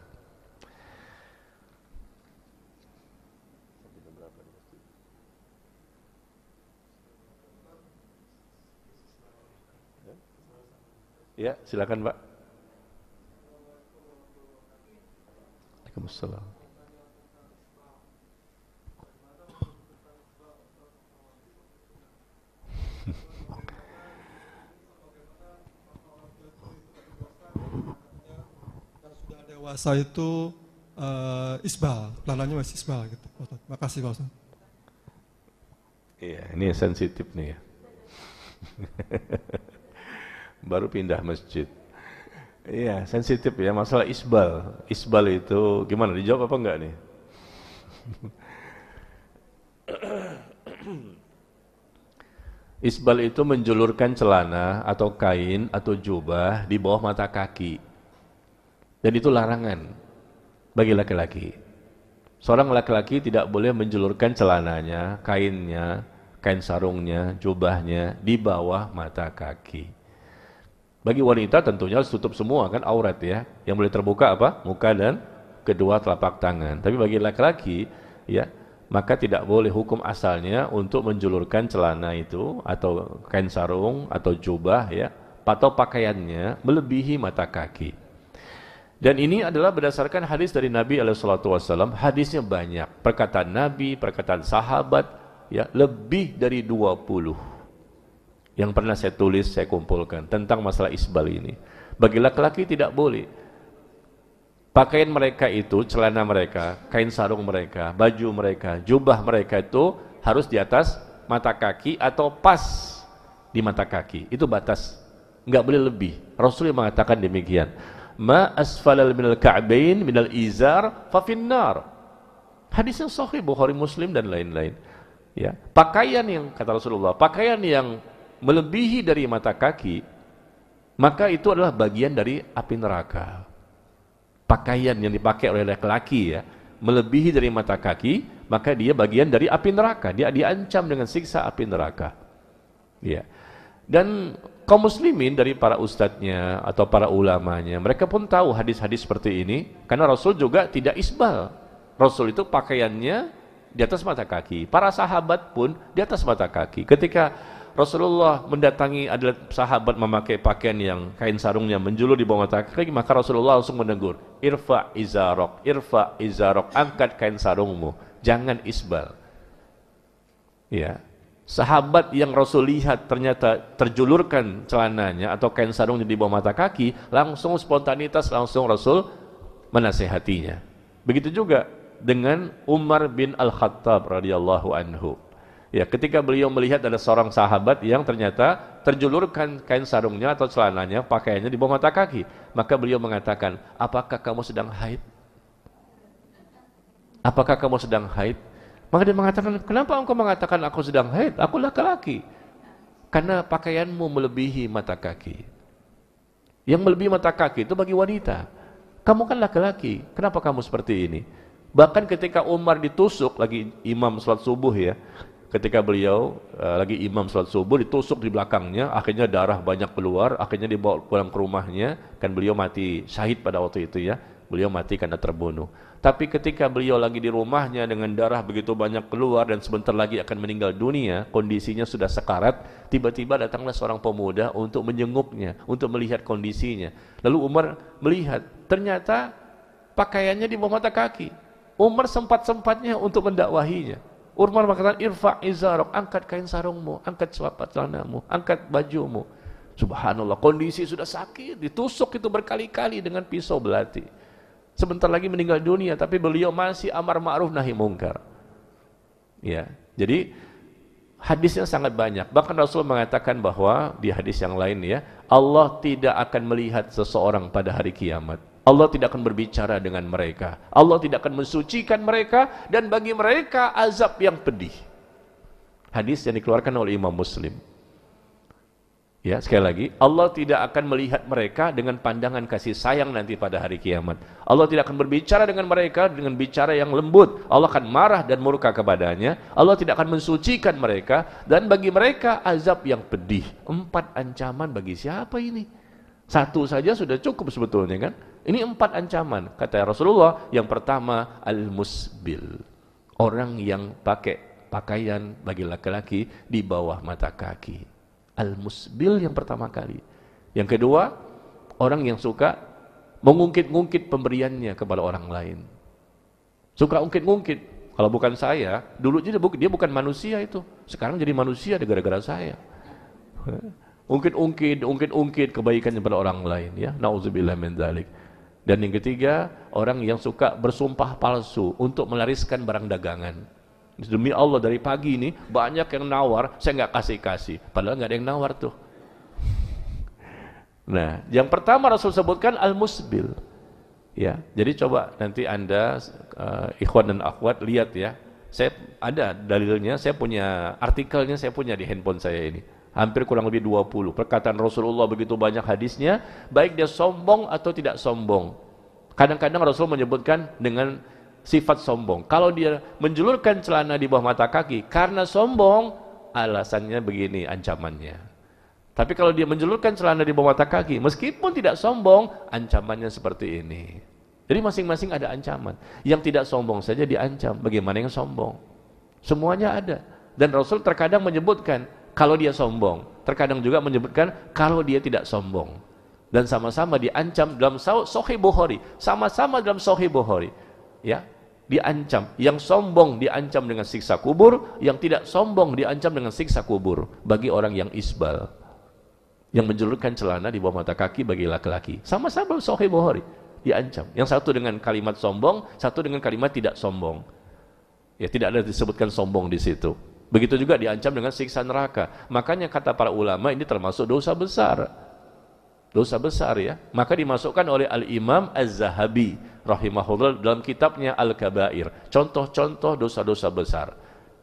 Ya, silakan Pak. Waalaikumsalam. Dewasa itu isbal, celananya masih isbal gitu. Terima kasih Pak Ustaz. Iya, ini sensitif nih ya. Baru pindah masjid. Iya, sensitif ya masalah isbal. Isbal itu gimana? Dijawab apa enggak nih? Isbal itu menjulurkan celana atau kain atau jubah di bawah mata kaki. Dan itu larangan bagi laki-laki. Seorang laki-laki tidak boleh menjulurkan celananya, kainnya, kain sarungnya, jubahnya di bawah mata kaki. Bagi wanita tentunya harus tutup semua kan aurat ya. Yang boleh terbuka apa? Muka dan kedua telapak tangan. Tapi bagi laki-laki ya, maka tidak boleh hukum asalnya untuk menjulurkan celana itu atau kain sarung atau jubah ya, atau pakaiannya melebihi mata kaki. Dan ini adalah berdasarkan hadis dari Nabi SAW. Hadisnya banyak, perkataan Nabi, perkataan sahabat ya, lebih dari 20 yang pernah saya tulis, saya kumpulkan tentang masalah isbal ini. Bagi laki-laki tidak boleh pakaian mereka itu, celana mereka, kain sarung mereka, baju mereka, jubah mereka itu harus di atas mata kaki atau pas di mata kaki. Itu batas, nggak boleh lebih. Rasulullah mengatakan demikian. Ma asfalal minal ka'bain minal izar fa finnar. Hadis yang sahih Bukhari Muslim dan lain-lain. Ya, pakaian yang kata Rasulullah, pakaian yang melebihi dari mata kaki, maka itu adalah bagian dari api neraka. Pakaian yang dipakai oleh laki-laki ya, melebihi dari mata kaki, maka dia bagian dari api neraka. Dia diancam dengan siksa api neraka. Ya. Dan kaum muslimin dari para ustadznya atau para ulamanya, mereka pun tahu hadis-hadis seperti ini, karena Rasul juga tidak isbal. Rasul itu pakaiannya di atas mata kaki, para sahabat pun di atas mata kaki. Ketika Rasulullah mendatangi adalah sahabat memakai pakaian yang kain sarungnya menjulur di bawah mata kaki, maka Rasulullah langsung menegur, irfa izarok, angkat kain sarungmu, jangan isbal. Ya. Sahabat yang Rasul lihat ternyata terjulurkan celananya atau kain sarungnya di bawah mata kaki, langsung spontanitas, langsung Rasul menasihatinya. Begitu juga dengan Umar bin Al-Khattab radhiyallahu anhu. Ya, ketika beliau melihat ada seorang sahabat yang ternyata terjulurkan kain sarungnya atau celananya, pakaiannya di bawah mata kaki, maka beliau mengatakan, apakah kamu sedang haid? Apakah kamu sedang haid? Maka dia mengatakan, kenapa engkau mengatakan aku sedang haid? Aku laki-laki. Karena pakaianmu melebihi mata kaki. Yang melebihi mata kaki itu bagi wanita. Kamu kan laki-laki, kenapa kamu seperti ini? Bahkan ketika Umar ditusuk, lagi imam salat subuh ya, ketika beliau lagi imam salat subuh, ditusuk di belakangnya, akhirnya darah banyak keluar, akhirnya dibawa pulang ke rumahnya, kan beliau mati syahid pada waktu itu ya, beliau mati karena terbunuh. Tapi ketika beliau lagi di rumahnya dengan darah begitu banyak keluar dan sebentar lagi akan meninggal dunia, kondisinya sudah sekarat, tiba-tiba datanglah seorang pemuda untuk menjenguknya, untuk melihat kondisinya. Lalu Umar melihat, ternyata pakaiannya di bawah mata kaki. Umar sempat-sempatnya untuk mendakwahinya. Umar mengatakan, irfa' izarok, angkat kain sarungmu, angkat celanamu, angkat bajumu. Subhanallah, kondisi sudah sakit, ditusuk itu berkali-kali dengan pisau belati. Sebentar lagi meninggal dunia, tapi beliau masih amar ma'ruf nahi mungkar. Ya, jadi hadisnya sangat banyak. Bahkan Rasul mengatakan bahwa di hadis yang lain ya, Allah tidak akan melihat seseorang pada hari kiamat. Allah tidak akan berbicara dengan mereka. Allah tidak akan mensucikan mereka, dan bagi mereka azab yang pedih. Hadis yang dikeluarkan oleh Imam Muslim. Ya, sekali lagi, Allah tidak akan melihat mereka dengan pandangan kasih sayang nanti pada hari kiamat. Allah tidak akan berbicara dengan mereka dengan bicara yang lembut. Allah akan marah dan murka kepadanya. Allah tidak akan mensucikan mereka, dan bagi mereka azab yang pedih. 4 ancaman bagi siapa ini? 1 saja sudah cukup sebetulnya kan? Ini 4 ancaman. Kata Rasulullah, yang pertama al-musbil. Orang yang pakai pakaian bagi laki-laki di bawah mata kaki. Al-musbil yang pertama kali. Yang kedua, orang yang suka mengungkit-ungkit pemberiannya kepada orang lain. Suka ungkit-ungkit. Kalau bukan saya, dulu dia bukan manusia itu. Sekarang jadi manusia gara-gara saya. Ungkit-ungkit kebaikan kepada orang lain ya. Nauzubillah min dzalik. Dan yang ketiga, orang yang suka bersumpah palsu untuk melariskan barang dagangan. Demi Allah, dari pagi ini banyak yang nawar, saya nggak kasih, padahal nggak ada yang nawar tuh. Nah, yang pertama Rasul sebutkan al-musbil. Ya, jadi coba nanti Anda ikhwan dan akhwat lihat ya. Saya ada dalilnya, saya punya artikelnya, saya punya di handphone saya ini. Hampir kurang lebih 20 perkataan Rasulullah, begitu banyak hadisnya, baik dia sombong atau tidak sombong. Kadang-kadang Rasul menyebutkan dengan sifat sombong. Kalau dia menjulurkan celana di bawah mata kaki karena sombong, alasannya begini ancamannya. Tapi kalau dia menjulurkan celana di bawah mata kaki meskipun tidak sombong, ancamannya seperti ini. Jadi masing-masing ada ancaman. Yang tidak sombong saja diancam, bagaimana yang sombong? Semuanya ada. Dan Rasul terkadang menyebutkan kalau dia sombong, terkadang juga menyebutkan kalau dia tidak sombong. Dan sama-sama diancam dalam Sahih Bukhari, sama-sama dalam Sahih Bukhari. Ya, diancam. Yang sombong diancam dengan siksa kubur, yang tidak sombong diancam dengan siksa kubur bagi orang yang isbal, yang menjulurkan celana di bawah mata kaki bagi laki-laki. Sama-sama Sahih Bukhari diancam. Yang satu dengan kalimat sombong, satu dengan kalimat tidak sombong. Ya, tidak ada disebutkan sombong di situ. Begitu juga diancam dengan siksa neraka. Makanya kata para ulama ini termasuk dosa besar. Dosa besar ya. Maka dimasukkan oleh Al-Imam Az-Zahabi rahimahullah dalam kitabnya Al-Kabair. Contoh-contoh dosa-dosa besar.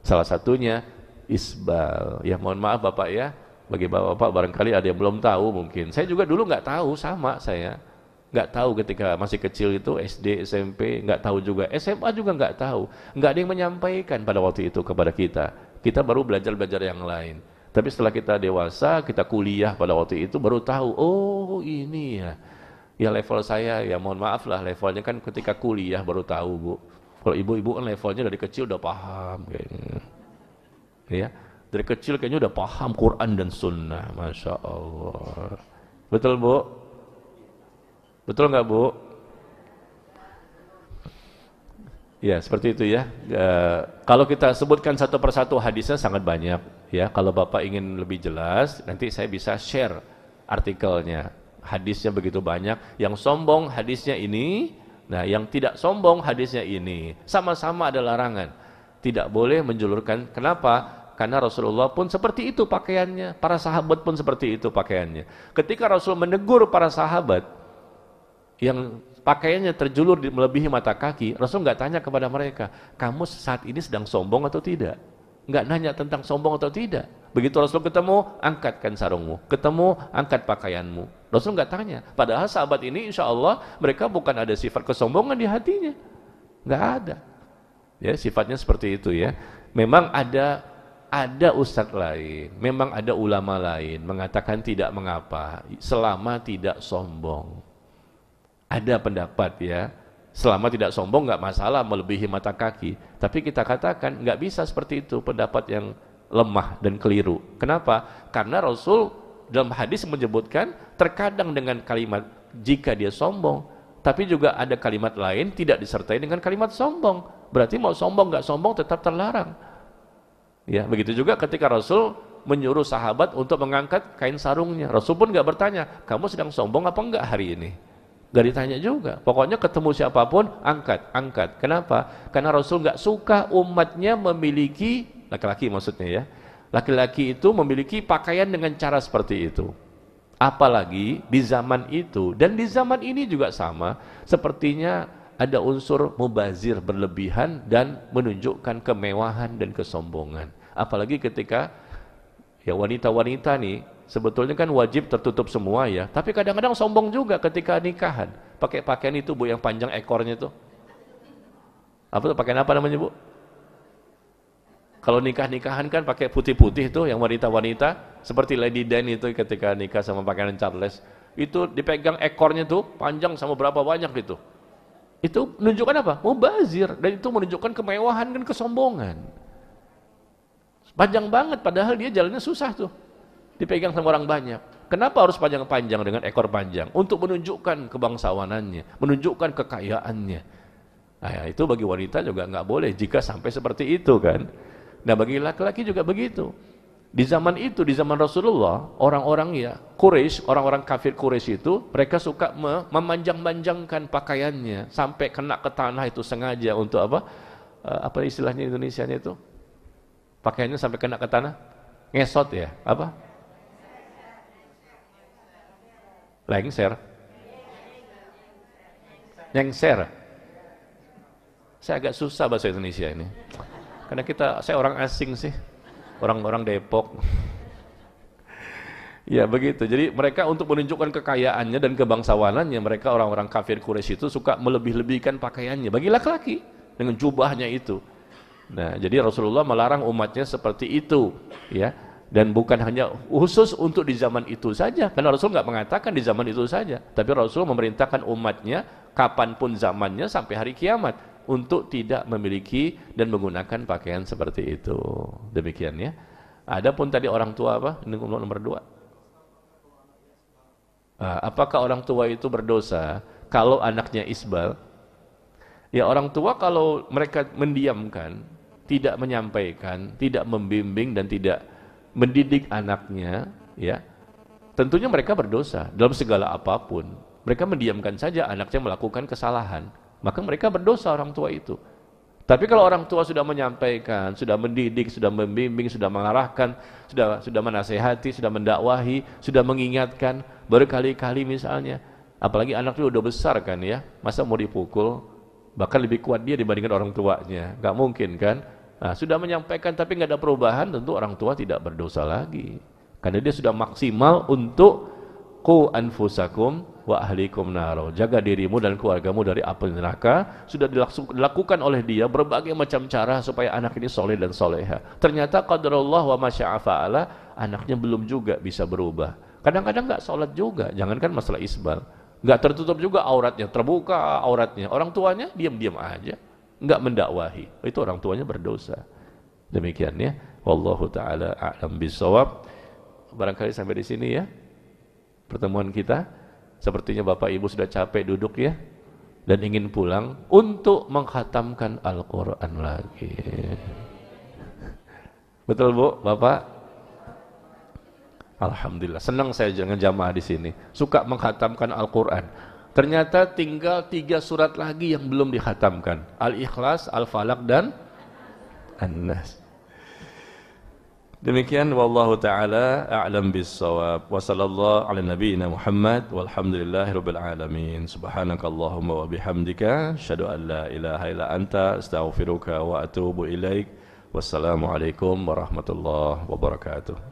Salah satunya isbal. Ya, mohon maaf Bapak ya. Bagi Bapak barangkali ada yang belum tahu mungkin. Saya juga dulu nggak tahu, sama saya. Nggak tahu ketika masih kecil itu, SD, SMP, nggak tahu juga. SMA juga nggak tahu. Nggak ada yang menyampaikan pada waktu itu kepada kita. Kita baru belajar-belajar yang lain. Tapi setelah kita dewasa, kita kuliah pada waktu itu baru tahu, oh ini ya. Ya level saya, ya mohon maaf lah levelnya kan ketika kuliah baru tahu Bu. Kalau ibu-ibu kan levelnya dari kecil udah paham kayaknya. Ya, dari kecil kayaknya udah paham Quran dan Sunnah, Masya Allah. Betul Bu? Betul nggak Bu? Ya seperti itu ya. Kalau kita sebutkan satu persatu hadisnya sangat banyak ya. Kalau Bapak ingin lebih jelas, nanti saya bisa share artikelnya. Hadisnya begitu banyak. Yang sombong hadisnya ini, nah yang tidak sombong hadisnya ini. Sama-sama ada larangan. Tidak boleh menjulurkan. Kenapa? Karena Rasulullah pun seperti itu pakaiannya. Para sahabat pun seperti itu pakaiannya. Ketika Rasul menegur para sahabat yang pakaiannya terjulur melebihi mata kaki, Rasul nggak tanya kepada mereka, kamu saat ini sedang sombong atau tidak? Nggak nanya tentang sombong atau tidak. Begitu Rasul ketemu, angkatkan sarungmu. Ketemu, angkat pakaianmu. Rasul nggak tanya. Padahal sahabat ini insya Allah mereka bukan ada sifat kesombongan di hatinya. Nggak ada. Ya, sifatnya seperti itu ya. Memang ada ustadz lain, memang ada ulama lain mengatakan tidak mengapa selama tidak sombong. Ada pendapat ya, selama tidak sombong nggak masalah melebihi mata kaki. Tapi kita katakan nggak bisa seperti itu, pendapat yang lemah dan keliru. Kenapa? Karena Rasul dalam hadis menyebutkan terkadang dengan kalimat jika dia sombong, Tapi juga ada kalimat lain tidak disertai dengan kalimat sombong. Berarti mau sombong nggak sombong tetap terlarang. Ya, begitu juga ketika Rasul menyuruh sahabat untuk mengangkat kain sarungnya. Rasul pun nggak bertanya, kamu sedang sombong apa enggak hari ini? Nggak ditanya juga. Pokoknya ketemu siapapun, angkat. Kenapa? Karena Rasul nggak suka umatnya memiliki, laki-laki maksudnya ya, laki-laki itu memiliki pakaian dengan cara seperti itu. Apalagi di zaman itu, dan di zaman ini juga sama, sepertinya ada unsur mubazir berlebihan dan menunjukkan kemewahan dan kesombongan. Apalagi ketika ya wanita-wanita nih, sebetulnya kan wajib tertutup semua ya, tapi kadang-kadang sombong juga ketika nikahan. Pakai pakaian itu Bu, yang panjang ekornya itu. Apa tuh, pakaian apa namanya Bu? Kalau nikah-nikahan kan pakai putih-putih itu, yang wanita-wanita seperti Lady Dan itu ketika nikah sama Pangeran Charles, itu dipegang ekornya tuh panjang sama berapa banyak itu. Itu menunjukkan apa? Mubazir, dan itu menunjukkan kemewahan dan kesombongan. Panjang banget padahal dia jalannya susah tuh. Dipegang sama orang banyak. Kenapa harus panjang-panjang dengan ekor panjang? Untuk menunjukkan kebangsawanannya, menunjukkan kekayaannya. Nah, itu bagi wanita juga nggak boleh jika sampai seperti itu kan. Nah, bagi laki-laki juga begitu. Di zaman itu, di zaman Rasulullah, orang-orang ya Quraisy, orang-orang kafir Quraisy itu, mereka suka memanjang-manjangkan pakaiannya sampai kena ke tanah itu sengaja untuk apa? Apa istilahnya Indonesianya itu? Pakaiannya sampai kena ke tanah? Ngesot ya? Apa? Lengser. Nyengser. Saya agak susah bahasa Indonesia ini. Karena saya orang asing sih, orang-orang Depok. Ya begitu, jadi mereka untuk menunjukkan kekayaannya dan kebangsawanannya, mereka orang-orang kafir Quraisy itu suka melebih-lebihkan pakaiannya, bagi laki-laki, dengan jubahnya itu. Nah, jadi Rasulullah melarang umatnya seperti itu, ya. Dan bukan hanya khusus untuk di zaman itu saja, karena Rasul nggak mengatakan di zaman itu saja, tapi Rasul memerintahkan umatnya, kapanpun zamannya sampai hari kiamat, untuk tidak memiliki dan menggunakan pakaian seperti itu. Demikian ya. Adapun tadi orang tua apa? Ini nomor 2. Apakah orang tua itu berdosa kalau anaknya isbal? Ya, orang tua kalau mereka mendiamkan, tidak menyampaikan, tidak membimbing dan tidak mendidik anaknya, ya, tentunya mereka berdosa dalam segala apapun. Mereka mendiamkan saja anaknya melakukan kesalahan, maka mereka berdosa orang tua itu. Tapi kalau orang tua sudah menyampaikan, sudah mendidik, sudah membimbing, sudah mengarahkan, sudah menasehati, sudah mendakwahi, sudah mengingatkan berkali-kali misalnya, apalagi anaknya udah besar kan ya, masa mau dipukul? Bahkan lebih kuat dia dibandingkan orang tuanya, nggak mungkin kan? Nah, sudah menyampaikan tapi nggak ada perubahan, tentu orang tua tidak berdosa lagi, karena dia sudah maksimal untuk qu anfusakum wa ahlikum naro, jaga dirimu dan keluargamu dari api neraka. Sudah dilakukan oleh dia berbagai macam cara supaya anak ini soleh dan soleha. Ternyata qadarullah wa masya'a fa'ala, anaknya belum juga bisa berubah. Kadang-kadang nggak sholat juga, jangankan masalah isbal, nggak tertutup juga auratnya, terbuka auratnya. Orang tuanya diam-diam aja, nggak mendakwahi, itu orang tuanya berdosa. Demikian ya, wallahu taala a'lam bissawab. Barangkali sampai di sini ya pertemuan kita. Sepertinya Bapak Ibu sudah capek duduk ya, dan ingin pulang untuk mengkhatamkan Al-Quran lagi. Betul Bu, Bapak? Alhamdulillah, senang saya dengan jamaah di sini, suka mengkhatamkan Al-Quran. Ternyata tinggal 3 surat lagi yang belum dikhatamkan, Al-Ikhlas, Al-Falaq dan An-Nas. Demikian, wallahu taala a'lam bis-shawab. Wa sallallahu ala nabiyyina Muhammad walhamdulillahirabbil alamin. Subhanakallahumma wa bihamdika asyhadu an la ilaha illa anta astaghfiruka wa atubu ilaik. Wassalamu alaikum warahmatullahi wabarakatuh.